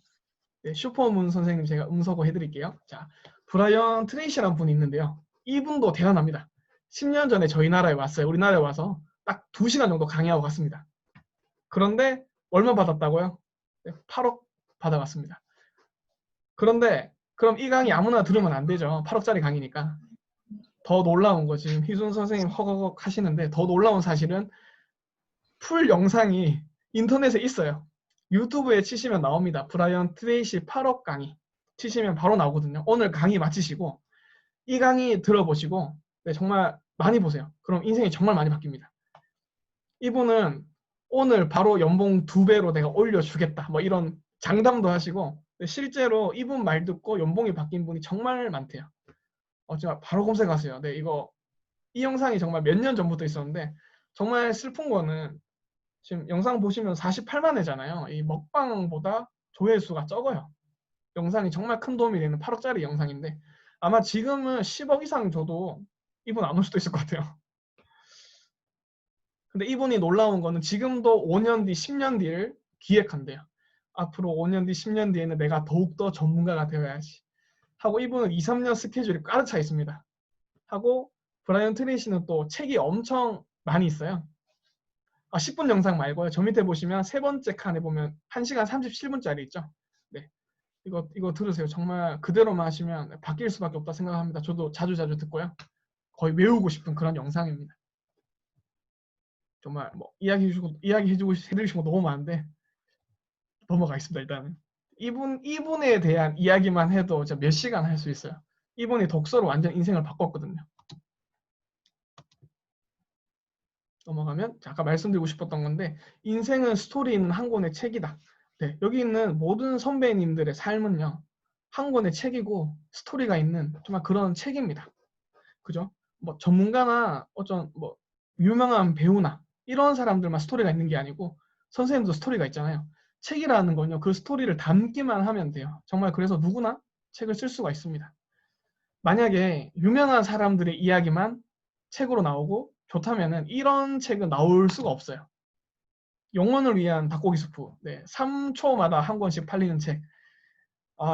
네, 슈퍼문 선생님 제가 음소거 해드릴게요. 자, 브라이언 트레이시라는 분이 있는데요. 이분도 대단합니다. 10년 전에 저희 나라에 왔어요. 우리나라에 와서 딱 2시간 정도 강의하고 갔습니다. 그런데 얼마 받았다고요? 네, 8억 받아갔습니다. 그런데 그럼 이 강의 아무나 들으면 안 되죠. 8억짜리 강의니까. 더 놀라운 거 지금 희순 선생님 허걱 하시는데 더 놀라운 사실은 풀 영상이 인터넷에 있어요. 유튜브에 치시면 나옵니다. 브라이언 트레이시 8억 강의 치시면 바로 나오거든요. 오늘 강의 마치시고 이 강의 들어보시고 네, 정말 많이 보세요. 그럼 인생이 정말 많이 바뀝니다. 이분은 오늘 바로 연봉 2배로 내가 올려주겠다. 뭐 이런 장담도 하시고 실제로 이분 말 듣고 연봉이 바뀐 분이 정말 많대요. 진짜 바로 검색하세요. 네, 이 영상이 정말 몇 년 전부터 있었는데 정말 슬픈 거는 지금 영상 보시면 48만 회잖아요. 이 먹방보다 조회수가 적어요. 영상이 정말 큰 도움이 되는 8억짜리 영상인데 아마 지금은 10억 이상 줘도 이분 안 올 수도 있을 것 같아요. 근데 이분이 놀라운 거는 지금도 5년 뒤, 10년 뒤를 기획한대요. 앞으로 5년 뒤, 10년 뒤에는 내가 더욱더 전문가가 되어야지. 하고 이분은 2, 3년 스케줄이 가득 차 있습니다. 하고 브라이언 트레이시는 또 책이 엄청 많이 있어요. 10분 영상 말고요. 저 밑에 보시면 세 번째 칸에 보면 1시간 37분짜리 있죠. 네, 이거 들으세요. 정말 그대로만 하시면 바뀔 수밖에 없다 생각합니다. 저도 자주 듣고요. 거의 외우고 싶은 그런 영상입니다. 정말 뭐 해드리시고 너무 많은데 넘어가겠습니다. 일단은 이분에 대한 이야기만 해도 진짜 몇 시간 할 수 있어요. 이분이 독서로 완전 인생을 바꿨거든요. 넘어가면 아까 말씀드리고 싶었던 건데 인생은 스토리 있는 한 권의 책이다. 네, 여기 있는 모든 선배님들의 삶은요 한 권의 책이고 스토리가 있는 정말 그런 책입니다. 그죠? 뭐 전문가나 어떤 뭐 유명한 배우나 이런 사람들만 스토리가 있는 게 아니고 선생님도 스토리가 있잖아요. 책이라는 건요 그 스토리를 담기만 하면 돼요. 정말 그래서 누구나 책을 쓸 수가 있습니다. 만약에 유명한 사람들의 이야기만 책으로 나오고 좋다면은 이런 책은 나올 수가 없어요. 영혼을 위한 닭고기 수프. 네, 3초마다 한 권씩 팔리는 책.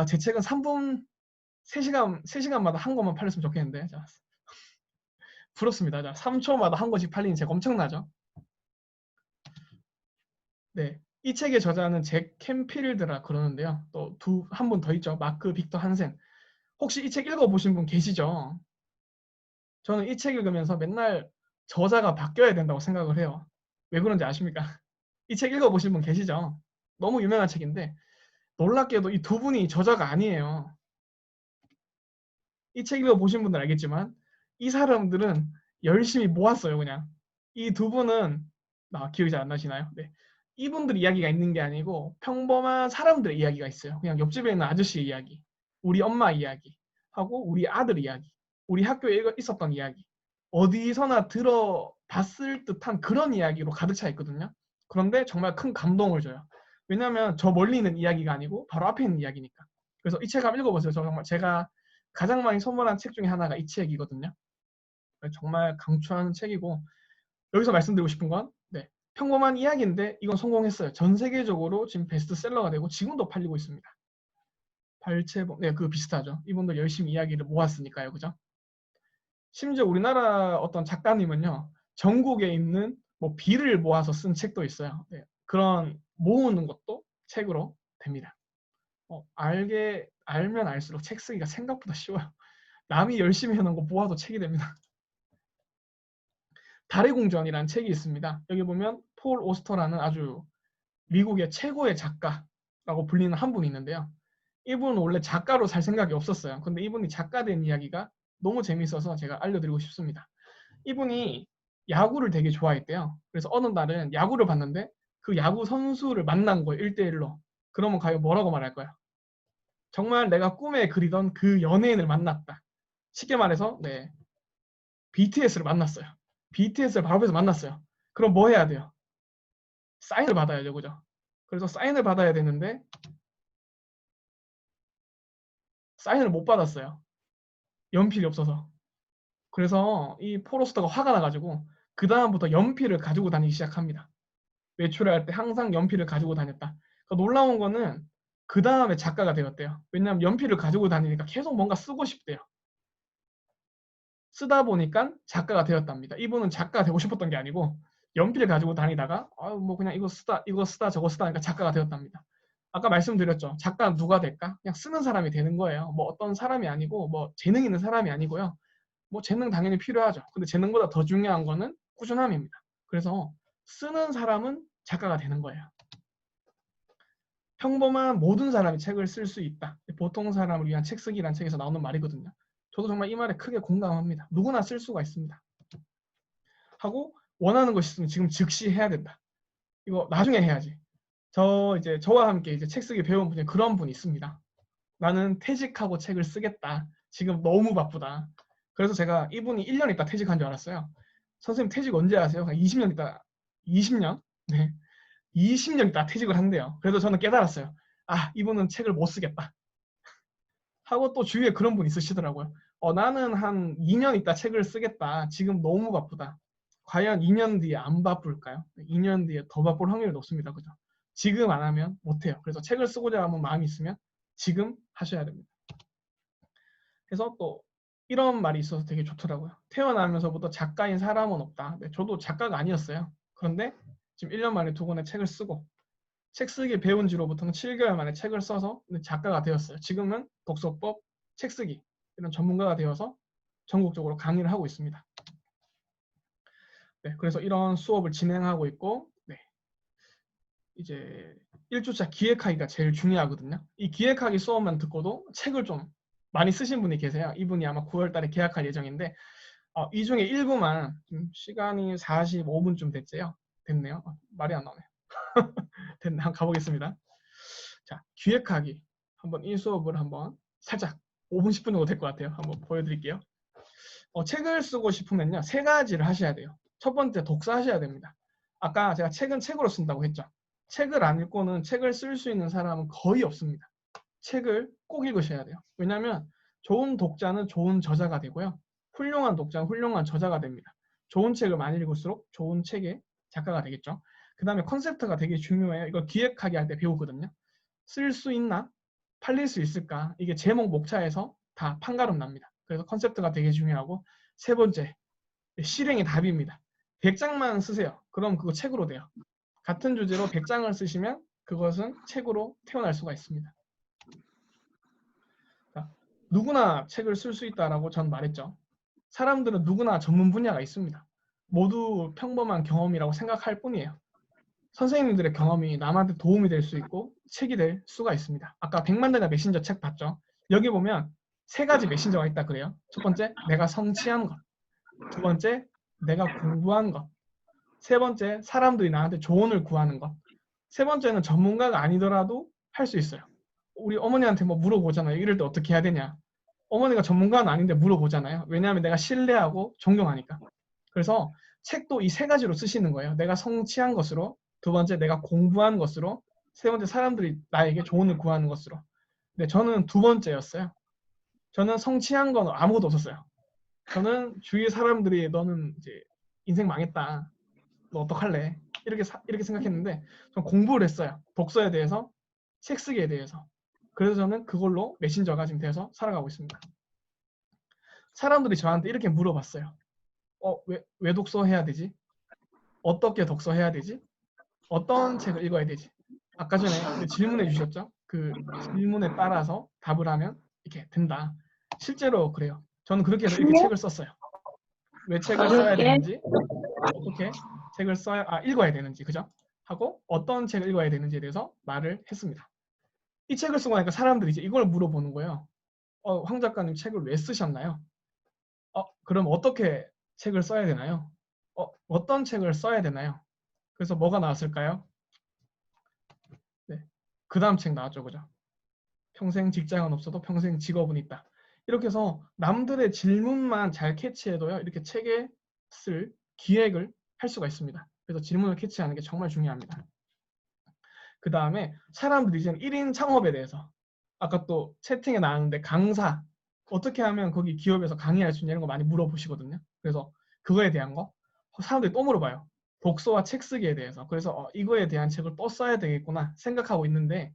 제 책은 3시간마다 한 권만 팔렸으면 좋겠는데. 자, 부럽습니다. 자, 3초마다 한 권씩 팔리는 책 엄청나죠? 네, 이 책의 저자는 잭 캠필드라 그러는데요. 또 한 분 더 있죠. 마크 빅터 한센. 혹시 이 책 읽어보신 분 계시죠? 저는 이 책 읽으면서 맨날 저자가 바뀌어야 된다고 생각을 해요. 왜 그런지 아십니까? 이 책 읽어보신 분 계시죠? 너무 유명한 책인데 놀랍게도 이 두 분이 저자가 아니에요. 이 책 읽어보신 분들 알겠지만 이 사람들은 열심히 모았어요. 그냥 이 두 분은 기억이 잘 안 나시나요? 네. 이분들 이야기가 있는 게 아니고 평범한 사람들의 이야기가 있어요. 그냥 옆집에 있는 아저씨 이야기, 우리 엄마 이야기 하고 우리 아들 이야기, 우리 학교에 있었던 이야기, 어디서나 들어봤을 듯한 그런 이야기로 가득 차 있거든요. 그런데 정말 큰 감동을 줘요. 왜냐하면 저 멀리 있는 이야기가 아니고 바로 앞에 있는 이야기니까. 그래서 이 책 한번 읽어보세요. 저 정말 제가 가장 많이 선물한 책 중에 하나가 이 책이거든요. 정말 강추하는 책이고 여기서 말씀드리고 싶은 건 네, 평범한 이야기인데 이건 성공했어요. 전 세계적으로 지금 베스트셀러가 되고 지금도 팔리고 있습니다. 발췌본, 네, 그거 비슷하죠. 이분들 열심히 이야기를 모았으니까요. 그죠? 심지어 우리나라 어떤 작가님은요. 전국에 있는 뭐 비를 모아서 쓴 책도 있어요. 네, 그런 모으는 것도 책으로 됩니다. 알면 알수록 책 쓰기가 생각보다 쉬워요. 남이 열심히 해놓은 거 모아도 책이 됩니다. 달의 궁전이라는 책이 있습니다. 여기 보면 폴 오스터라는 아주 미국의 최고의 작가라고 불리는 한 분이 있는데요. 이분은 원래 작가로 살 생각이 없었어요. 근데 이분이 작가 된 이야기가 너무 재밌어서 제가 알려드리고 싶습니다. 이분이 야구를 되게 좋아했대요. 그래서 어느 날은 야구를 봤는데 그 야구 선수를 만난 거예요. 1대1로. 그러면 과연 뭐라고 말할 거야? 정말 내가 꿈에 그리던 그 연예인을 만났다. 쉽게 말해서 네, BTS를 만났어요. BTS를 바로 앞에서 만났어요. 그럼 뭐 해야 돼요? 사인을 받아야죠. 그죠? 그래서 사인을 받아야 되는데 사인을 못 받았어요. 연필이 없어서. 그래서 이 포로스터가 화가 나가지고 그 다음부터 연필을 가지고 다니기 시작합니다. 외출할 때 항상 연필을 가지고 다녔다. 그러니까 놀라운 거는 그 다음에 작가가 되었대요. 왜냐하면 연필을 가지고 다니니까 계속 뭔가 쓰고 싶대요. 쓰다 보니까 작가가 되었답니다. 이분은 작가가 되고 싶었던 게 아니고 연필을 가지고 다니다가 뭐 그냥 이거 쓰다 저거 쓰다 하니까 작가가 되었답니다. 아까 말씀드렸죠. 작가는 누가 될까? 그냥 쓰는 사람이 되는 거예요. 뭐 어떤 사람이 아니고 뭐 재능 있는 사람이 아니고요. 뭐 재능 당연히 필요하죠. 근데 재능보다 더 중요한 거는 꾸준함입니다. 그래서 쓰는 사람은 작가가 되는 거예요. 평범한 모든 사람이 책을 쓸 수 있다. 보통 사람을 위한 책 쓰기란 책에서 나오는 말이거든요. 저도 정말 이 말에 크게 공감합니다. 누구나 쓸 수가 있습니다. 하고 원하는 것이 있으면 지금 즉시 해야 된다. 이거 나중에 해야지. 저와 함께 이제 책 쓰기 배운 분이 그런 분이 있습니다. 나는 퇴직하고 책을 쓰겠다. 지금 너무 바쁘다. 그래서 제가 이분이 1년 있다 퇴직한 줄 알았어요. 선생님 퇴직 언제 하세요? 20년 있다. 20년? 네. 20년 있다 퇴직을 한대요. 그래서 저는 깨달았어요. 아, 이분은 책을 못 쓰겠다. 하고 또 주위에 그런 분 있으시더라고요. 나는 한 2년 있다 책을 쓰겠다. 지금 너무 바쁘다. 과연 2년 뒤에 안 바쁠까요? 2년 뒤에 더 바쁠 확률이 높습니다. 그죠? 지금 안 하면 못해요. 그래서 책을 쓰고자 하는 마음이 있으면 지금 하셔야 됩니다. 그래서 또 이런 말이 있어서 되게 좋더라고요. 태어나면서부터 작가인 사람은 없다. 네, 저도 작가가 아니었어요. 그런데 지금 1년 만에 2권의 책을 쓰고 책 쓰기 배운 지로부터는 7개월 만에 책을 써서 작가가 되었어요. 지금은 독서법, 책 쓰기 이런 전문가가 되어서 전국적으로 강의를 하고 있습니다. 네, 그래서 이런 수업을 진행하고 있고, 네, 이제 1주차 기획하기가 제일 중요하거든요. 이 기획하기 수업만 듣고도 책을 좀 많이 쓰신 분이 계세요. 이분이 아마 9월 달에 계약할 예정인데 이 중에 일부만 시간이 45분쯤 됐지요. 됐네요. 말이 안 나오네요. 됐네. 한번 가보겠습니다. 자, 기획하기. 한번 이 수업을 한번 살짝 5분, 10분 정도 될 것 같아요. 한번 보여드릴게요. 책을 쓰고 싶으면요. 3가지를 하셔야 돼요. 첫 번째, 독서하셔야 됩니다. 아까 제가 책은 책으로 쓴다고 했죠. 책을 안 읽고는 책을 쓸 수 있는 사람은 거의 없습니다. 책을 꼭 읽으셔야 돼요. 왜냐하면 좋은 독자는 좋은 저자가 되고요. 훌륭한 독자는 훌륭한 저자가 됩니다. 좋은 책을 많이 읽을수록 좋은 책의 작가가 되겠죠. 그 다음에 컨셉트가 되게 중요해요. 이걸 기획하기 할 때 배우거든요. 쓸 수 있나? 팔릴 수 있을까? 이게 제목 목차에서 다 판가름 납니다. 그래서 컨셉트가 되게 중요하고, 세 번째, 실행이 답입니다. 100장만 쓰세요. 그럼 그거 책으로 돼요. 같은 주제로 100장을 쓰시면 그것은 책으로 태어날 수가 있습니다. 자, 누구나 책을 쓸 수 있다라고 전 말했죠. 사람들은 누구나 전문 분야가 있습니다. 모두 평범한 경험이라고 생각할 뿐이에요. 선생님들의 경험이 남한테 도움이 될 수 있고 책이 될 수가 있습니다. 아까 100만대나 메신저 책 봤죠? 여기 보면 3가지 메신저가 있다 그래요. 첫 번째, 내가 성취한 것. 두 번째, 내가 공부한 것. 세 번째, 사람들이 나한테 조언을 구하는 것. 세 번째는 전문가가 아니더라도 할 수 있어요. 우리 어머니한테 뭐 물어보잖아요. 이럴 때 어떻게 해야 되냐. 어머니가 전문가는 아닌데 물어보잖아요. 왜냐하면 내가 신뢰하고 존경하니까. 그래서 책도 이 3가지로 쓰시는 거예요. 내가 성취한 것으로, 두 번째 내가 공부한 것으로, 세 번째 사람들이 나에게 조언을 구하는 것으로. 근데 저는 두 번째였어요. 저는 성취한 건 아무것도 없었어요. 저는 주위 사람들이 너는 이제 인생 망했다. 너 어떡할래? 이렇게 생각했는데 전 공부를 했어요. 독서에 대해서, 책 쓰기에 대해서. 그래서 저는 그걸로 메신저가 지금 돼서 살아가고 있습니다. 사람들이 저한테 이렇게 물어봤어요. 왜 독서해야 되지? 어떻게 독서해야 되지? 어떤 책을 읽어야 되지? 아까 전에 질문해 주셨죠? 그 질문에 따라서 답을 하면 이렇게 된다. 실제로 그래요. 저는 그렇게 해서 이렇게 책을 썼어요. 왜 책을 써야 되는지, 어떻게 책을 읽어야 되는지, 그죠? 하고 어떤 책을 읽어야 되는지에 대해서 말을 했습니다. 이 책을 쓰고 나니까 사람들이 이제 이걸 물어보는 거예요. 황 작가님 책을 왜 쓰셨나요? 그럼 어떻게 책을 써야 되나요? 어떤 책을 써야 되나요? 그래서 뭐가 나왔을까요? 네. 그 다음 책 나왔죠. 그죠? 평생 직장은 없어도 평생 직업은 있다. 이렇게 해서 남들의 질문만 잘 캐치해도요. 이렇게 책에 쓸 기획을 할 수가 있습니다. 그래서 질문을 캐치하는 게 정말 중요합니다. 그 다음에 사람들이 이제 1인 창업에 대해서 아까 또 채팅에 나왔는데 강사 어떻게 하면 거기 기업에서 강의할 수 있냐 이런 거 많이 물어보시거든요. 그래서 그거에 대한 거 사람들이 또 물어봐요. 독서와 책 쓰기에 대해서. 그래서 이거에 대한 책을 또 써야 되겠구나 생각하고 있는데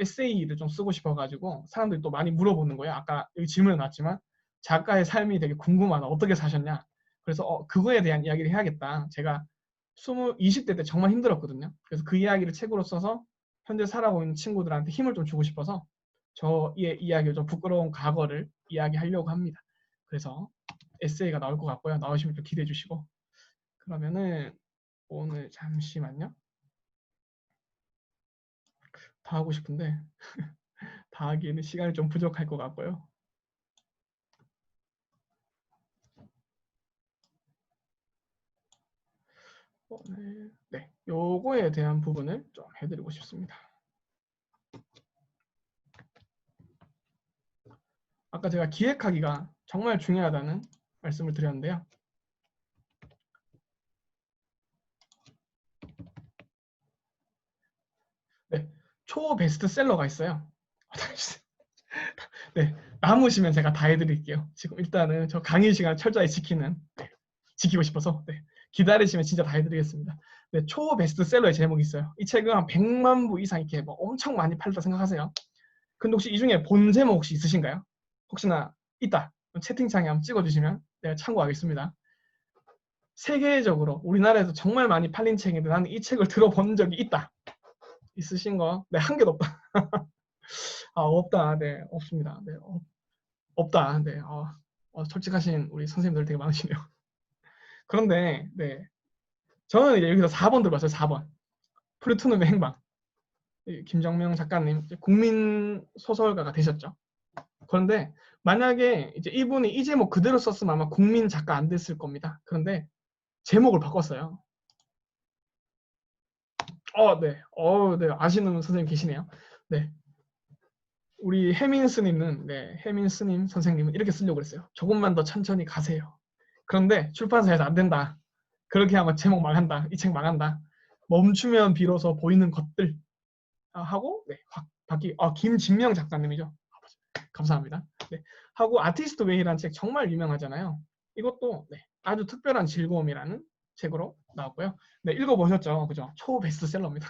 에세이를 좀 쓰고 싶어가지고 사람들이 또 많이 물어보는 거예요. 아까 여기 질문에 나왔지만 작가의 삶이 되게 궁금하다. 어떻게 사셨냐. 그래서 그거에 대한 이야기를 해야겠다. 제가 20대 때 정말 힘들었거든요. 그래서 그 이야기를 책으로 써서 현재 살아가고 있는 친구들한테 힘을 좀 주고 싶어서 저의 이야기를 좀 부끄러운 과거를 이야기하려고 합니다. 그래서 에세이가 나올 것 같고요. 나오시면 좀 기대해 주시고. 그러면은 오늘 잠시만요. 다 하고 싶은데 다 하기에는 시간이 좀 부족할 것 같고요. 네, 요거에 대한 부분을 좀 해드리고 싶습니다. 아까 제가 기획하기가 정말 중요하다는 말씀을 드렸는데요. 네, 초 베스트셀러가 있어요. 네, 남으시면 제가 다 해드릴게요. 지금 일단은 저 강의 시간 철저히 지키고 싶어서 기다리시면 진짜 다 해드리겠습니다. 네, 초 베스트셀러의 제목이 있어요. 이 책은 한 100만 부 이상 이렇게 뭐 엄청 많이 팔렸다 생각하세요. 근데 혹시 이 중에 본 제목 혹시 있으신가요? 혹시나 있다. 채팅창에 한번 찍어주시면 내가 참고하겠습니다. 세계적으로 우리나라에서 정말 많이 팔린 책인데 나는 이 책을 들어본 적이 있다. 있으신 거? 네, 한 개도 없다. 아, 없다. 네, 없습니다. 네, 없다. 네, 솔직하신 우리 선생님들 되게 많으시네요. 그런데, 네, 저는 이제 여기서 4번 들어봤어요. 4번. 플루토늄의 행방. 김정명 작가님, 국민 소설가가 되셨죠. 그런데 만약에 이제 이분이 이 제목 그대로 썼으면 아마 국민 작가 안 됐을 겁니다. 그런데 제목을 바꿨어요. 네. 네. 아시는 선생님 계시네요. 네. 우리 혜민 스님은, 혜민 스님 선생님은 이렇게 쓰려고 그랬어요. 조금만 더 천천히 가세요. 그런데 출판사에서 안 된다. 그렇게 하면 제목 망한다. 이 책 망한다. 멈추면 비로소 보이는 것들 하고, 김진명 작가님이죠. 감사합니다. 네. 하고 아티스트 웨이라는 책 정말 유명하잖아요. 이것도 아주 특별한 즐거움이라는 책으로 나왔고요. 네, 읽어보셨죠? 그죠? 초 베스트셀러입니다.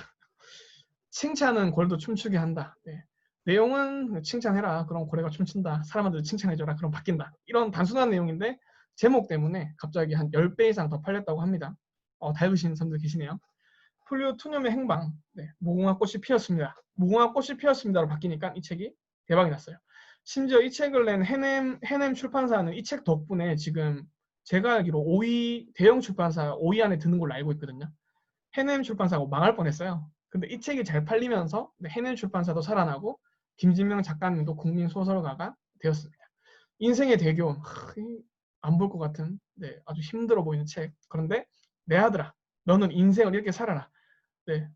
칭찬은 골도 춤추게 한다. 네. 내용은 칭찬해라. 그럼 고래가 춤춘다. 사람들 칭찬해줘라. 그럼 바뀐다. 이런 단순한 내용인데 제목 때문에 갑자기 한 10배 이상 더 팔렸다고 합니다. 다 읽으시는 사람들 계시네요. 플루토늄의 행방. 네, 무궁화 꽃이 피었습니다. 무궁화 꽃이 피었습니다로 바뀌니까 이 책이 대박이 났어요. 심지어 이 책을 낸 해냄 출판사는 이 책 덕분에 지금 제가 알기로 5위 대형 출판사 5위 안에 드는 걸로 알고 있거든요. 해냄 출판사가 망할 뻔했어요. 근데 이 책이 잘 팔리면서 해냄 출판사도 살아나고 김진명 작가님도 국민 소설가가 되었습니다. 인생의 대교, 안 볼 것 같은 아주 힘들어 보이는 책. 그런데 내 아들아, 너는 인생을 이렇게 살아라.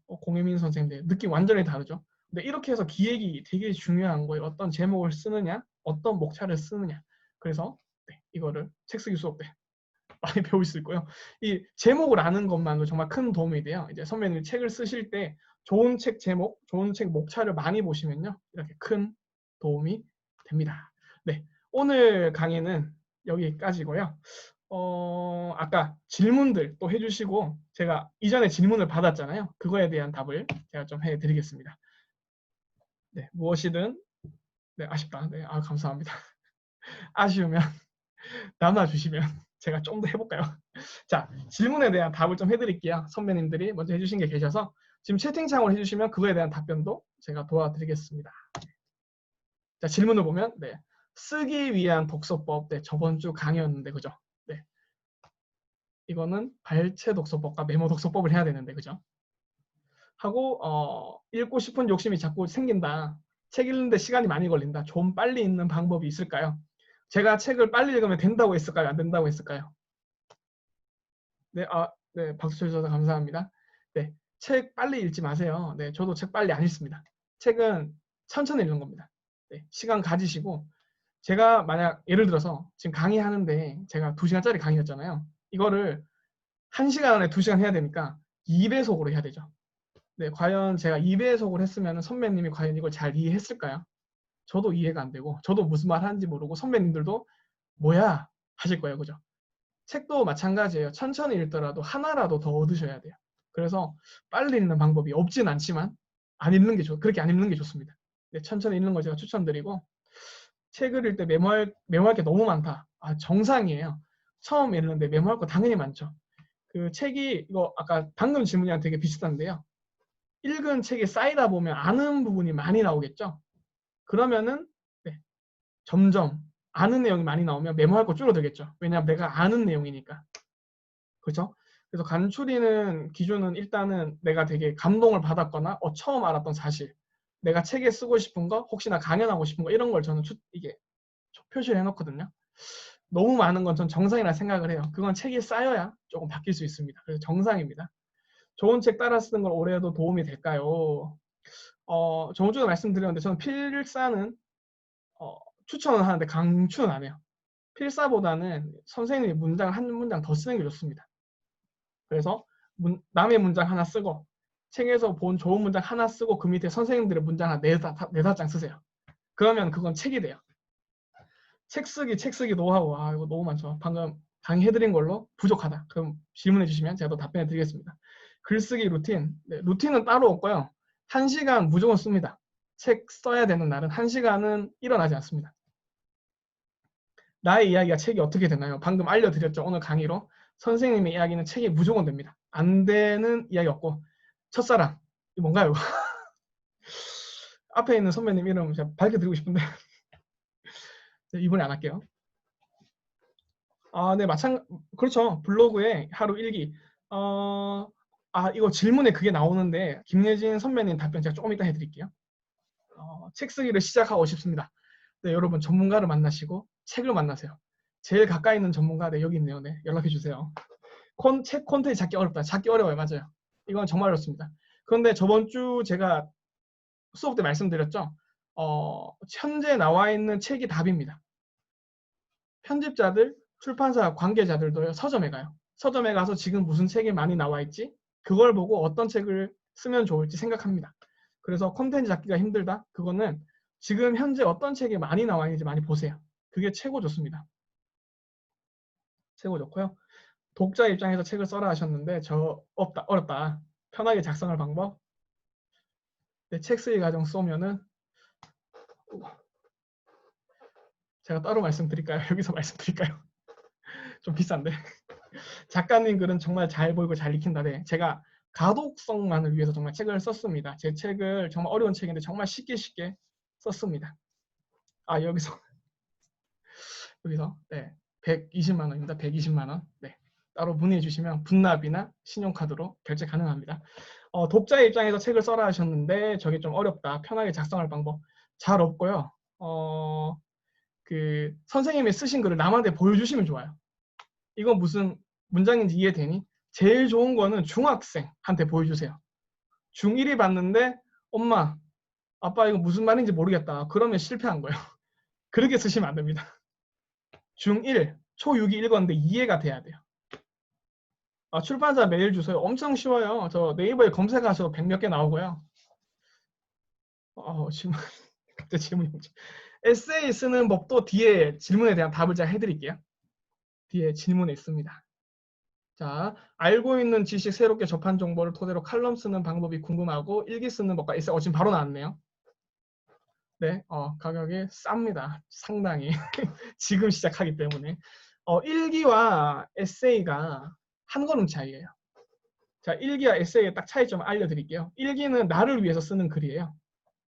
공혜민 선생님 느낌 완전히 다르죠. 근데 이렇게 해서 기획이 되게 중요한 거예요. 어떤 제목을 쓰느냐, 어떤 목차를 쓰느냐. 그래서 이거를 책 쓰기 수업 때 많이 배울 수 있고요. 이 제목을 아는 것만도 정말 큰 도움이 돼요. 이제 선배님이 책을 쓰실 때 좋은 책 제목, 좋은 책 목차를 많이 보시면요. 이렇게 큰 도움이 됩니다. 네, 오늘 강의는 여기까지고요. 아까 질문들 또 해주시고 제가 이전에 질문을 받았잖아요. 그거에 대한 답을 제가 좀 해드리겠습니다. 네, 무엇이든 아쉽다. 감사합니다. 아쉬우면 남아주시면 제가 좀 더 해볼까요? 자, 질문에 대한 답을 좀 해드릴게요. 선배님들이 먼저 해주신 게 계셔서 지금 채팅창으로 해주시면 그거에 대한 답변도 제가 도와드리겠습니다. 자, 질문을 보면 쓰기 위한 독서법. 저번 주 강의였는데 그죠? 이거는 발췌 독서법과 메모 독서법을 해야 되는데 그죠? 하고 읽고 싶은 욕심이 자꾸 생긴다. 책 읽는데 시간이 많이 걸린다. 좀 빨리 읽는 방법이 있을까요? 제가 책을 빨리 읽으면 된다고 했을까요? 안 된다고 했을까요? 네, 박수 쳐주셔서 감사합니다. 네, 책 빨리 읽지 마세요. 네, 저도 책 빨리 안 읽습니다. 책은 천천히 읽는 겁니다. 네, 시간 가지시고 제가 만약 예를 들어서 지금 강의하는데 제가 2시간짜리 강의였잖아요. 이거를 1시간 안에 2시간 해야 되니까 2배속으로 해야 되죠. 네, 과연 제가 2배속을 했으면 선배님이 과연 이걸 잘 이해했을까요? 저도 이해가 안 되고 저도 무슨 말 하는지 모르고 선배님들도 뭐야 하실 거예요. 그죠? 책도 마찬가지예요. 천천히 읽더라도 하나라도 더 얻으셔야 돼요. 그래서 빨리 읽는 방법이 없진 않지만 안 읽는 게 그렇게 안 읽는 게 좋습니다. 네, 천천히 읽는 거 제가 추천드리고 책을 읽을 때 메모할 게 너무 많다. 정상이에요. 처음 읽는데 메모할 거 당연히 많죠. 그 책이 이거 아까 방금 질문이랑 되게 비슷한데요. 읽은 책이 쌓이다 보면 아는 부분이 많이 나오겠죠. 그러면은 점점 아는 내용이 많이 나오면 메모할 거 줄어들겠죠. 왜냐하면 내가 아는 내용이니까. 그렇죠? 그래서 간추리는 기준은 일단은 내가 되게 감동을 받았거나 처음 알았던 사실, 내가 책에 쓰고 싶은 거, 혹시나 강연하고 싶은 거 이런 걸 저는 이게 표시를 해놓거든요. 너무 많은 건 전 정상이라 생각을 해요. 그건 책이 쌓여야 조금 바뀔 수 있습니다. 그래서 정상입니다. 좋은 책 따라 쓰는 걸 오래 해도 도움이 될까요? 저번 주에 말씀드렸는데 저는 필사는 추천을 하는데 강추는 안 해요. 필사보다는 선생님이 문장을 한 문장 더 쓰는 게 좋습니다. 그래서 남의 문장 하나 쓰고 책에서 본 좋은 문장 하나 쓰고 그 밑에 선생님들의 문장 한 4-5장 쓰세요. 그러면 그건 책이 돼요. 책 쓰기 노하우. 이거 너무 많죠. 방금 강의해드린 걸로 부족하다. 그럼 질문해 주시면 제가 또 답변해 드리겠습니다. 글쓰기 루틴. 네, 루틴은 따로 없고요. 1시간 무조건 씁니다. 책 써야 되는 날은 1시간은 일어나지 않습니다. 나의 이야기가 책이 어떻게 되나요? 방금 알려드렸죠. 오늘 강의로. 선생님의 이야기는 책이 무조건 됩니다. 안 되는 이야기 없고. 첫사랑. 이 뭔가요? 앞에 있는 선배님 이름 제가 밝혀드리고 싶은데 이번에 안 할게요. 네, 그렇죠. 블로그에 하루 일기. 이거 질문에 그게 나오는데 김예진 선배님 답변 제가 조금 이따 해드릴게요. 책 쓰기를 시작하고 싶습니다. 네, 여러분 전문가를 만나시고 책을 만나세요. 제일 가까이 있는 전문가, 네, 여기 있네요. 네, 연락해 주세요. 책 콘텐츠 찾기 어렵다. 찾기 어려워요. 맞아요. 이건 정말 어렵습니다. 그런데 저번 주 제가 수업 때 말씀드렸죠. 현재 나와 있는 책이 답입니다. 편집자들, 출판사 관계자들도 서점에 가요. 서점에 가서 지금 무슨 책이 많이 나와 있지? 그걸 보고 어떤 책을 쓰면 좋을지 생각합니다. 그래서 콘텐츠 찾기가 힘들다? 그거는 지금 현재 어떤 책이 많이 나와 있는지 많이 보세요. 그게 최고 좋습니다. 최고 좋고요. 독자 입장에서 책을 써라 하셨는데 어렵다. 편하게 작성할 방법. 책 쓰기 과정 쏘면은 제가 따로 말씀드릴까요? 여기서 말씀드릴까요? 좀 비싼데. 작가님 글은 정말 잘 보이고 잘 익힌다. 네, 제가 가독성만을 위해서 정말 책을 썼습니다. 제 책을 정말 어려운 책인데 정말 쉽게 썼습니다. 여기서 네, 120만 원입니다. 120만 원. 네, 따로 문의해 주시면 분납이나 신용카드로 결제 가능합니다. 독자의 입장에서 책을 써라 하셨는데 저게 좀 어렵다. 편하게 작성할 방법 잘 없고요. 선생님이 쓰신 글을 남한테 보여주시면 좋아요. 이건 무슨 문장인지 이해되니? 제일 좋은 거는 중학생한테 보여주세요. 중1이 봤는데 엄마, 아빠 이거 무슨 말인지 모르겠다. 그러면 실패한 거예요. 그렇게 쓰시면 안 됩니다. 중1, 초6이 읽었는데 이해가 돼야 돼요. 출판사 메일 주소요. 엄청 쉬워요. 저 네이버에 검색하셔도 100몇 개 나오고요. 지금 갑자기 질문이 뭐지? 에세이 쓰는 법도 뒤에 질문에 대한 답을 제가 해드릴게요. 뒤에 질문에 있습니다. 자, 알고 있는 지식, 새롭게 접한 정보를 토대로 칼럼 쓰는 방법이 궁금하고 일기 쓰는 법과 에세이, 지금 바로 나왔네요. 네, 가격이 쌉니다. 상당히. 지금 시작하기 때문에. 일기와 에세이가 한 걸음 차이예요. 자, 일기와 에세이의 딱 차이점을 알려드릴게요. 일기는 나를 위해서 쓰는 글이에요.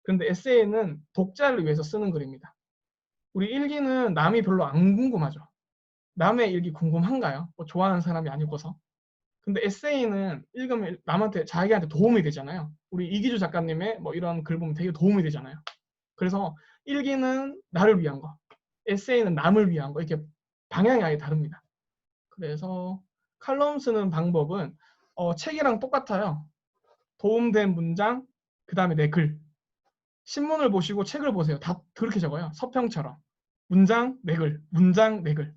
그런데 에세이는 독자를 위해서 쓰는 글입니다. 우리 일기는 남이 별로 안 궁금하죠. 남의 일기 궁금한가요? 좋아하는 사람이 아니고서. 근데 에세이는 읽으면 남한테, 자기한테 도움이 되잖아요. 우리 이기주 작가님의 이런 글 보면 되게 도움이 되잖아요. 그래서 일기는 나를 위한 거, 에세이는 남을 위한 거, 이렇게 방향이 아예 다릅니다. 그래서 칼럼 쓰는 방법은 책이랑 똑같아요. 도움된 문장, 그 다음에 내 글. 신문을 보시고 책을 보세요. 다 그렇게 적어요. 서평처럼. 문장, 내 글, 문장, 내 글.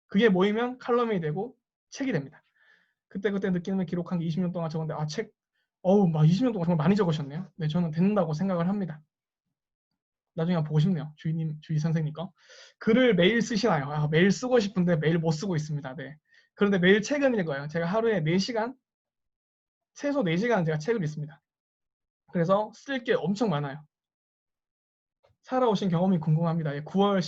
그게 모이면 칼럼이 되고 책이 됩니다. 그때 느끼는 기록한 게 20년 동안 적었는데 막 20년 동안 정말 많이 적으셨네요. 네, 저는 된다고 생각을 합니다. 나중에 한번 보고 싶네요. 주희 선생님 거. 글을 매일 쓰시나요? 매일 쓰고 싶은데 매일 못 쓰고 있습니다. 네. 그런데 매일 책은 읽어요. 제가 하루에 4시간, 최소 4시간 제가 책을 읽습니다. 그래서 쓸 게 엄청 많아요. 살아오신 경험이 궁금합니다. 9월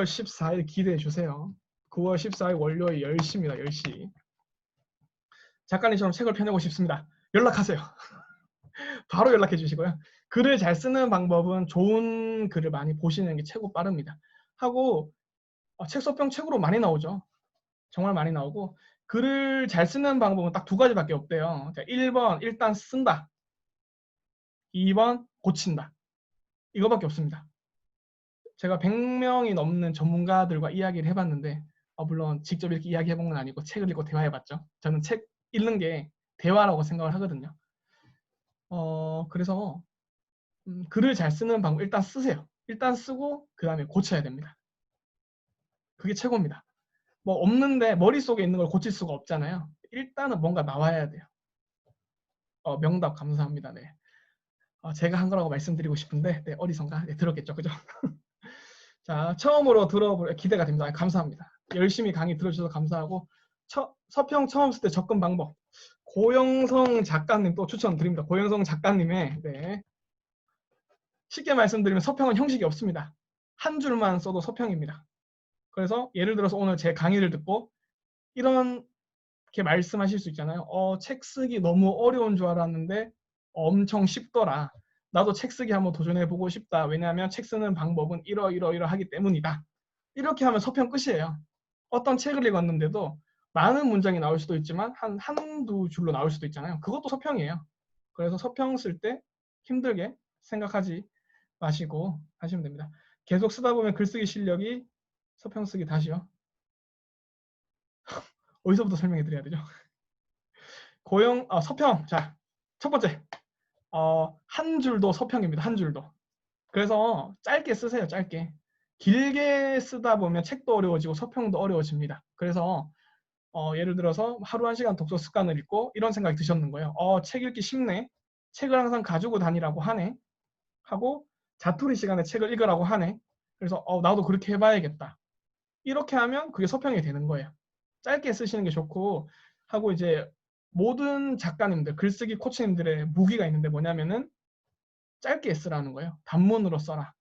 14일 기대해 주세요. 9월 14일 월요일 10시입니다. 10시. 작가님처럼 책을 펴내고 싶습니다. 연락하세요. 바로 연락해 주시고요. 글을 잘 쓰는 방법은 좋은 글을 많이 보시는 게 최고 빠릅니다. 하고 책 서평 책으로 많이 나오죠. 정말 많이 나오고 글을 잘 쓰는 방법은 딱 2가지밖에 없대요. 1번 일단 쓴다. 2번 고친다. 이거밖에 없습니다. 제가 100명이 넘는 전문가들과 이야기를 해봤는데 물론 직접 이렇게 이야기해본 건 아니고 책을 읽고 대화해봤죠. 저는 책 읽는 게 대화라고 생각을 하거든요. 그래서 글을 잘 쓰는 방법 일단 쓰세요. 일단 쓰고 그 다음에 고쳐야 됩니다. 그게 최고입니다. 뭐 없는데 머릿속에 있는 걸 고칠 수가 없잖아요. 일단은 뭔가 나와야 돼요. 명답 감사합니다. 네. 제가 한 거라고 말씀드리고 싶은데 네, 어디선가 들었겠죠. 그죠? 자, 처음으로 들어볼 기대가 됩니다. 감사합니다. 열심히 강의 들어주셔서 감사하고 서평 처음 쓸 때 접근 방법 고영성 작가님 또 추천드립니다. 고영성 작가님의 네. 쉽게 말씀드리면 서평은 형식이 없습니다. 한 줄만 써도 서평입니다. 그래서 예를 들어서 오늘 제 강의를 듣고 이렇게 말씀하실 수 있잖아요. 책 쓰기 너무 어려운 줄 알았는데 엄청 쉽더라. 나도 책 쓰기 한번 도전해보고 싶다. 왜냐하면 책 쓰는 방법은 이러하기 때문이다. 이렇게 하면 서평 끝이에요. 어떤 책을 읽었는데도 많은 문장이 나올 수도 있지만 한두 줄로 나올 수도 있잖아요. 그것도 서평이에요. 그래서 서평 쓸 때 힘들게 생각하지 마시고 하시면 됩니다. 계속 쓰다 보면 글쓰기 실력이 서평 쓰기 다시요. 어디서부터 설명해 드려야 되죠? 서평. 자, 첫 번째. 한 줄도 서평입니다. 한 줄도. 그래서 짧게 쓰세요. 짧게. 길게 쓰다 보면 책도 어려워지고 서평도 어려워집니다. 그래서 예를 들어서 하루 1시간 독서 습관을 읽고 이런 생각이 드셨는 거예요. 책 읽기 쉽네. 책을 항상 가지고 다니라고 하네. 하고 자투리 시간에 책을 읽으라고 하네. 그래서 나도 그렇게 해봐야겠다. 이렇게 하면 그게 서평이 되는 거예요. 짧게 쓰시는 게 좋고 하고 이제 모든 작가님들, 글쓰기 코치님들의 무기가 있는데 뭐냐면은 짧게 쓰라는 거예요. 단문으로 써라.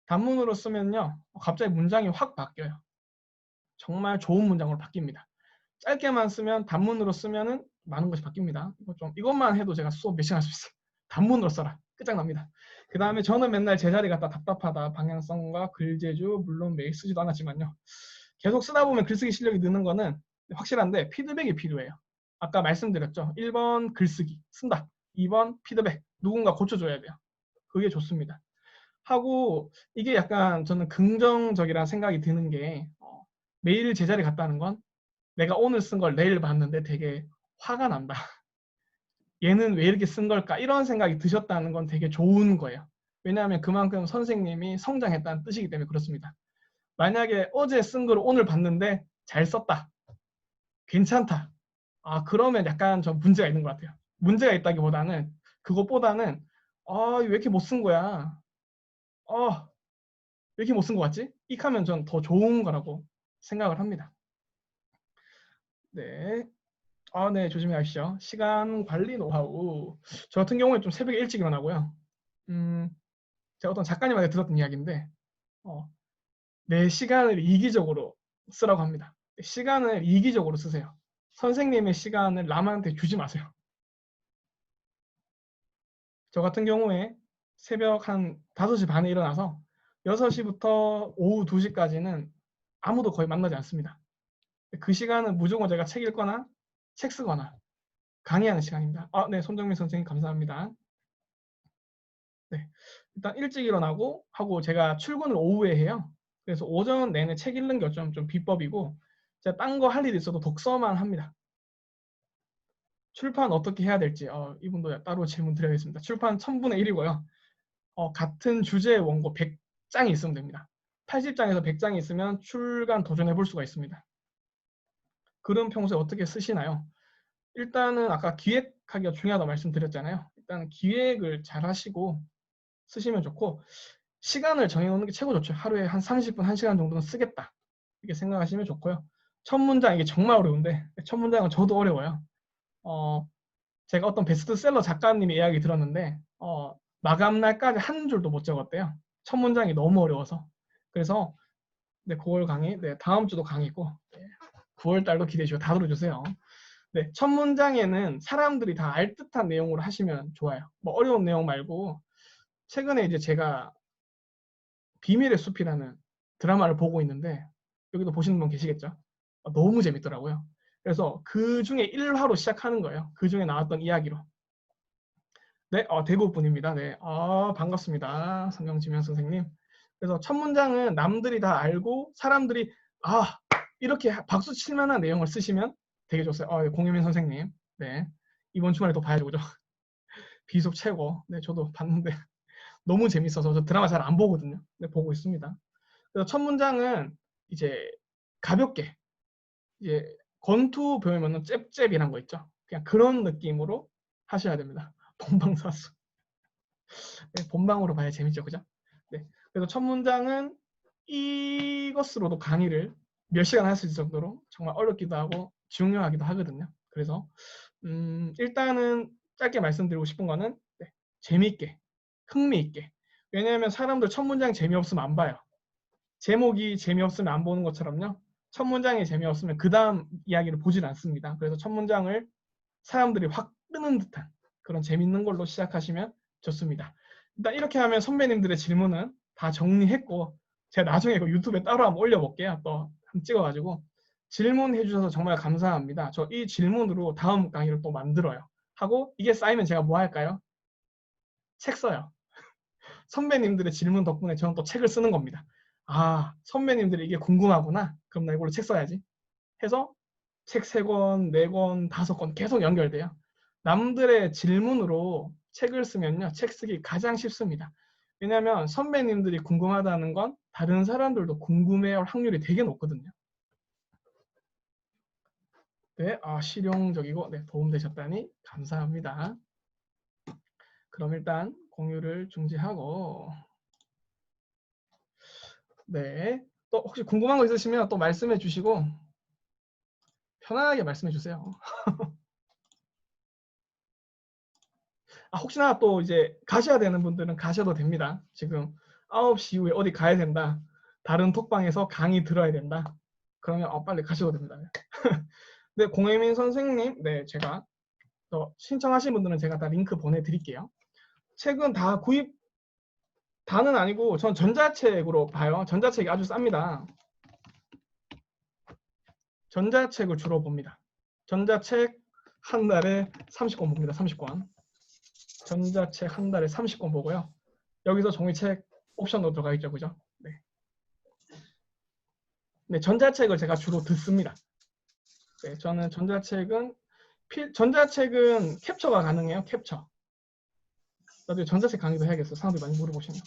단문으로 쓰면요. 갑자기 문장이 확 바뀌어요. 정말 좋은 문장으로 바뀝니다. 짧게만 쓰면 단문으로 쓰면은 많은 것이 바뀝니다. 이것만 해도 제가 수업 몇 시간 할 수 있어요. 단문으로 써라. 끝장납니다. 그 다음에 저는 맨날 제자리 갔다 답답하다. 방향성과 글재주 물론 매일 쓰지도 않았지만요. 계속 쓰다 보면 글쓰기 실력이 느는 거는 확실한데 피드백이 필요해요. 아까 말씀드렸죠. 1번 글쓰기 쓴다. 2번 피드백 누군가 고쳐줘야 돼요. 그게 좋습니다. 하고 이게 약간 저는 긍정적이라는 생각이 드는 게 매일 제자리 갔다는 건 내가 오늘 쓴 걸 내일 봤는데 되게 화가 난다. 얘는 왜 이렇게 쓴 걸까? 이런 생각이 드셨다는 건 되게 좋은 거예요. 왜냐하면 그만큼 선생님이 성장했다는 뜻이기 때문에 그렇습니다. 만약에 어제 쓴 걸 오늘 봤는데 잘 썼다. 괜찮다. 그러면 약간 좀 문제가 있는 것 같아요. 문제가 있다기보다는 그것보다는 왜 이렇게 못 쓴 거야? 왜 이렇게 못 쓴 것 같지? 이렇게 하면 전 더 좋은 거라고 생각을 합니다. 네. 네, 조심히 하십시오. 시간 관리 노하우. 저 같은 경우에 좀 새벽에 일찍 일어나고요. 제가 어떤 작가님한테 들었던 이야기인데, 내 시간을 이기적으로 쓰라고 합니다. 시간을 이기적으로 쓰세요. 선생님의 시간을 남한테 주지 마세요. 저 같은 경우에 새벽 한 5시 반에 일어나서 6시부터 오후 2시까지는 아무도 거의 만나지 않습니다. 그 시간은 무조건 제가 책 읽거나 책 쓰거나 강의하는 시간입니다. 네, 손정민 선생님 감사합니다. 네, 일단 일찍 일어나고 하고 제가 출근을 오후에 해요. 그래서 오전 내내 책 읽는 게 좀 비법이고 제가 딴 거 할 일이 있어도 독서만 합니다. 출판 어떻게 해야 될지 이분도 따로 질문 드려야겠습니다. 출판 1000분의 1이고요. 같은 주제의 원고 100장이 있으면 됩니다. 80장에서 100장이 있으면 출간 도전해 볼 수가 있습니다. 글은 평소에 어떻게 쓰시나요? 일단은 아까 기획하기가 중요하다고 말씀드렸잖아요. 일단 기획을 잘 하시고 쓰시면 좋고 시간을 정해놓는 게 최고 좋죠. 하루에 한 30분, 1시간 정도는 쓰겠다. 이렇게 생각하시면 좋고요. 첫 문장 이게 정말 어려운데 첫 문장은 저도 어려워요. 제가 어떤 베스트셀러 작가님의 이야기 들었는데 마감날까지 한 줄도 못 적었대요. 첫 문장이 너무 어려워서. 그래서 네, 9월 강의, 네, 다음 주도 강의 있고 9월 달도 기대해 주시고 다 들어주세요. 네, 첫 문장에는 사람들이 다 알 듯한 내용으로 하시면 좋아요. 뭐 어려운 내용 말고 최근에 이제 제가 비밀의 숲이라는 드라마를 보고 있는데 여기도 보시는 분 계시겠죠? 너무 재밌더라고요. 그래서 그 중에 1화로 시작하는 거예요. 그 중에 나왔던 이야기로. 네, 대구 분입니다. 네, 반갑습니다. 성경지명 선생님. 그래서 첫 문장은 남들이 다 알고 사람들이 아 이렇게 박수 칠 만한 내용을 쓰시면 되게 좋았어요. 공유민 선생님. 네. 이번 주말에 또 봐야죠. 그죠? 비속 최고. 네, 저도 봤는데 너무 재밌어서 저 드라마 잘 안 보거든요. 네, 보고 있습니다. 그래서 첫 문장은 이제 가볍게 이제 권투 배우면은 잽잽이란 거 있죠. 그냥 그런 느낌으로 하셔야 됩니다. 본방사수. 네, 본방으로 봐야 재밌죠, 그죠? 네. 그래서 첫 문장은 이것으로도 강의를 몇 시간 할 수 있을 정도로 정말 어렵기도 하고 중요하기도 하거든요. 그래서 일단은 짧게 말씀드리고 싶은 거는 네, 재미있게, 흥미있게. 왜냐하면 사람들 첫 문장 재미없으면 안 봐요. 제목이 재미없으면 안 보는 것처럼요. 첫 문장이 재미없으면 그 다음 이야기를 보질 않습니다. 그래서 첫 문장을 사람들이 확 끄는 듯한 그런 재밌는 걸로 시작하시면 좋습니다. 일단 이렇게 하면 선배님들의 질문은 다 정리했고 제가 나중에 그 유튜브에 따로 한번 올려볼게요. 또 한번 찍어가지고 질문해 주셔서 정말 감사합니다. 저 이 질문으로 다음 강의를 또 만들어요. 하고 이게 쌓이면 제가 뭐 할까요? 책 써요. 선배님들의 질문 덕분에 저는 또 책을 쓰는 겁니다. 아, 선배님들이 이게 궁금하구나. 그럼 나 이걸로 책 써야지. 해서 책 3권, 4권, 5권 계속 연결돼요. 남들의 질문으로 책을 쓰면요. 책 쓰기 가장 쉽습니다. 왜냐하면 선배님들이 궁금하다는 건 다른 사람들도 궁금해할 확률이 되게 높거든요. 네, 실용적이고 네, 도움되셨다니 감사합니다. 그럼 일단 공유를 중지하고 네, 또 혹시 궁금한 거 있으시면 또 말씀해 주시고 편안하게 말씀해 주세요. 혹시나 또 이제 가셔야 되는 분들은 가셔도 됩니다. 지금 9시 이후에 어디 가야 된다. 다른 톡방에서 강의 들어야 된다. 그러면 빨리 가셔도 됩니다. 네, 공혜민 선생님, 네, 제가 또 신청하신 분들은 제가 다 링크 보내드릴게요. 책은 다 구입, 다는 아니고 전 전자책으로 봐요. 전자책이 아주 쌉니다. 전자책을 주로 봅니다. 전자책 한 달에 30권 봅니다. 30권. 전자책 한 달에 30권 보고요. 여기서 종이책 옵션도 들어가 있죠. 그죠? 네. 네, 전자책을 제가 주로 듣습니다. 네, 저는 전자책은 캡처가 가능해요. 캡처. 나도 전자책 강의도 해야겠어. 사람들이 많이 물어보시면.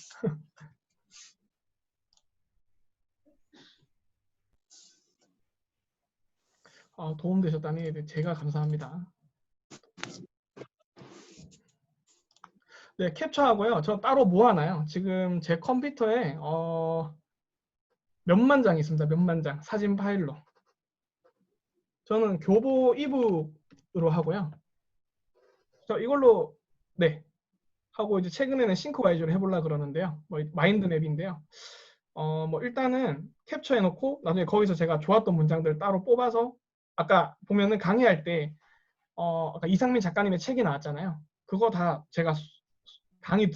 도움되셨다니 네, 제가 감사합니다. 네, 캡처하고요. 저 따로 모아놔요. 지금 제 컴퓨터에 몇만 장 있습니다. 몇만 장. 사진 파일로. 저는 교보 이북으로 하고요. 저 이걸로 네 하고 이제 최근에는 싱크와이즈로 해보려 그러는데요. 뭐 마인드맵인데요. 뭐 일단은 캡처해놓고 나중에 거기서 제가 좋았던 문장들 따로 뽑아서 아까 보면은 강의할 때 아까 이상민 작가님의 책이 나왔잖아요. 그거 다 제가 강의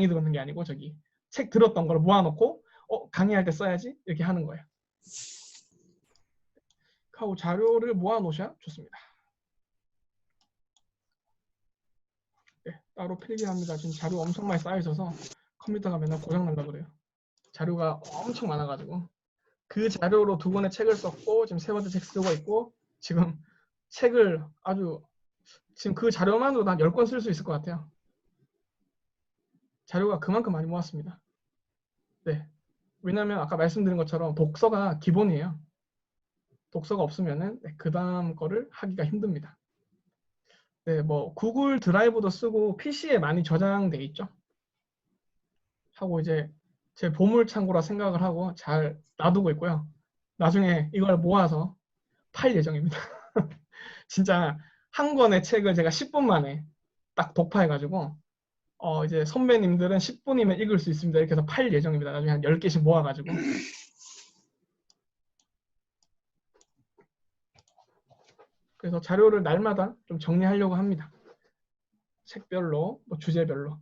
들었는 게 아니고 저기 책 들었던 걸 모아놓고 강의할 때 써야지 이렇게 하는 거예요. 하고 자료를 모아놓으셔야 좋습니다. 네, 따로 필기합니다. 지금 자료 엄청 많이 쌓여있어서 컴퓨터가 맨날 고장난다 그래요. 자료가 엄청 많아가지고 그 자료로 2권의 책을 썼고 지금 3번째 책 쓰고 있고 지금 책을 아주 지금 그 자료만으로도 한 10권 쓸 수 있을 것 같아요. 자료가 그만큼 많이 모았습니다. 네. 왜냐하면 아까 말씀드린 것처럼 독서가 기본이에요. 독서가 없으면은 그 다음 거를 하기가 힘듭니다. 네, 뭐 구글 드라이브도 쓰고 PC에 많이 저장돼 있죠. 하고 이제 제 보물 창고라 생각을 하고 잘 놔두고 있고요. 나중에 이걸 모아서 팔 예정입니다. 진짜 한 권의 책을 제가 10분 만에 딱 독파해가지고 이제 선배님들은 10분이면 읽을 수 있습니다. 이렇게 해서 팔 예정입니다. 나중에 한 10개씩 모아가지고. 그래서 자료를 날마다 좀 정리하려고 합니다. 책별로, 뭐 주제별로.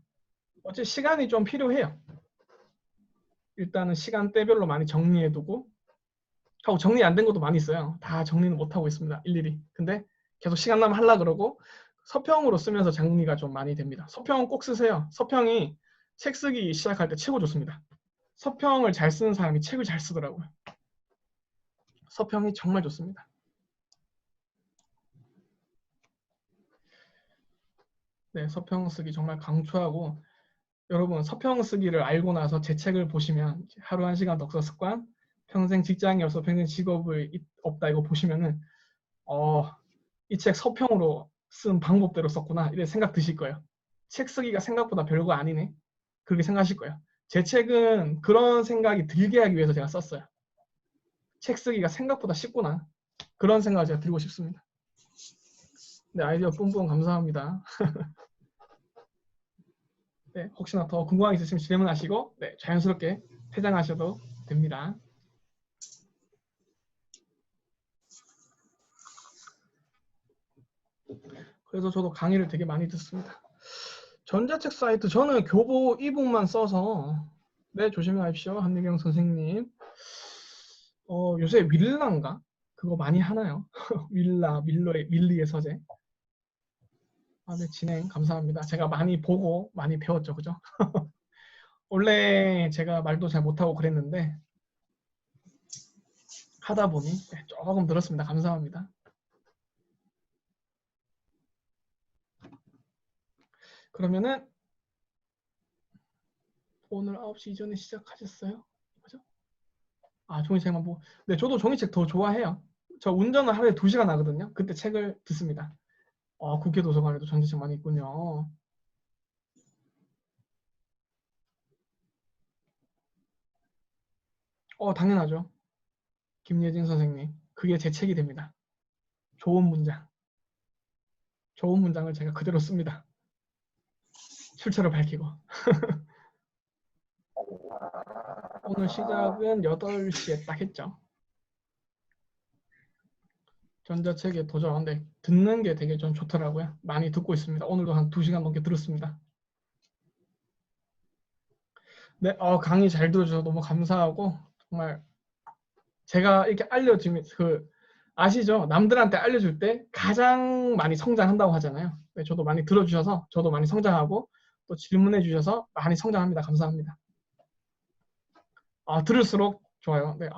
어차피 시간이 좀 필요해요. 일단은 시간대별로 많이 정리해두고 하고 정리 안 된 것도 많이 있어요. 다 정리는 못하고 있습니다. 일일이. 근데 계속 시간 나면 하려고 그러고 서평으로 쓰면서 정리가 좀 많이 됩니다. 서평은 꼭 쓰세요. 서평이 책 쓰기 시작할 때 최고 좋습니다. 서평을 잘 쓰는 사람이 책을 잘 쓰더라고요. 서평이 정말 좋습니다. 네, 서평 쓰기 정말 강추하고 여러분 서평 쓰기를 알고 나서 제 책을 보시면 하루 1시간 독서 습관, 평생 직장이 없어 평생 직업을 없다 이거 보시면은 이 책 서평으로 쓴 방법대로 썼구나 이런 생각 드실 거예요. 책 쓰기가 생각보다 별거 아니네. 그렇게 생각하실 거예요. 제 책은 그런 생각이 들게 하기 위해서 제가 썼어요. 책 쓰기가 생각보다 쉽구나. 그런 생각을 제가 드리고 싶습니다. 네, 아이디어 뿜뿜 감사합니다. 네, 혹시나 더 궁금한 게 있으시면 질문하시고 네, 자연스럽게 퇴장하셔도 됩니다. 그래서 저도 강의를 되게 많이 듣습니다. 전자책 사이트 저는 교보 이북만 써서 네, 조심히 가십시오. 한미경 선생님. 요새 윌라인가? 그거 많이 하나요? 밀리의 서재. 네, 진행 감사합니다. 제가 많이 보고 많이 배웠죠, 그죠? 원래 제가 말도 잘 못하고 그랬는데 하다 보니 네, 조금 늘었습니다. 감사합니다. 그러면은 오늘 9시 이전에 시작하셨어요? 그죠? 종이책만 보고. 네, 저도 종이책 더 좋아해요. 저 운전을 하루에 2시간 하거든요. 그때 책을 듣습니다. 국회 도서관에도 전자책 많이 있군요. 당연하죠. 김예진 선생님. 그게 제 책이 됩니다. 좋은 문장. 좋은 문장을 제가 그대로 씁니다. 출처를 밝히고. 오늘 시작은 8시에 딱 했죠. 전자책에 도전. 네, 듣는 게 되게 좀 좋더라고요. 많이 듣고 있습니다. 오늘도 한 2시간 넘게 들었습니다. 네, 강의 잘 들어주셔서 너무 감사하고 정말 제가 이렇게 알려주면 아시죠? 남들한테 알려줄 때 가장 많이 성장한다고 하잖아요. 네, 저도 많이 들어주셔서 저도 많이 성장하고 또 질문해 주셔서 많이 성장합니다. 감사합니다. 들을수록 좋아요. 네,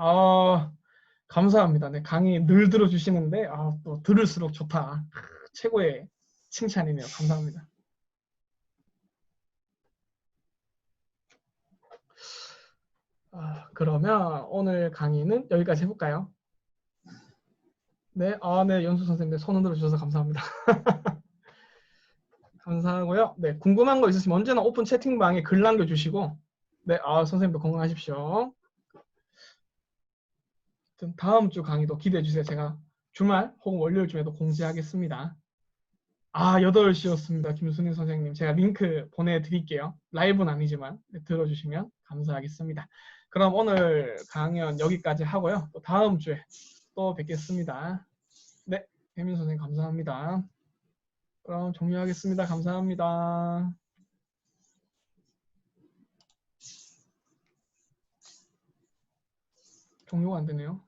감사합니다. 네, 강의 늘 들어주시는데 또 들을수록 좋다. 최고의 칭찬이네요. 감사합니다. 그러면 오늘 강의는 여기까지 해볼까요? 네, 네, 연수 선생님 손 흔들어 주셔서 감사합니다. 감사하고요. 네, 궁금한 거 있으시면 언제나 오픈 채팅방에 글 남겨주시고, 네, 선생님도 건강하십시오. 다음 주 강의도 기대해 주세요. 제가 주말 혹은 월요일쯤에도 공지하겠습니다. 8시였습니다. 김순희 선생님. 제가 링크 보내드릴게요. 라이브는 아니지만 네, 들어주시면 감사하겠습니다. 그럼 오늘 강연 여기까지 하고요. 또 다음 주에 또 뵙겠습니다. 네, 혜민 선생님 감사합니다. 그럼 종료하겠습니다. 감사합니다. 종료가 안 되네요.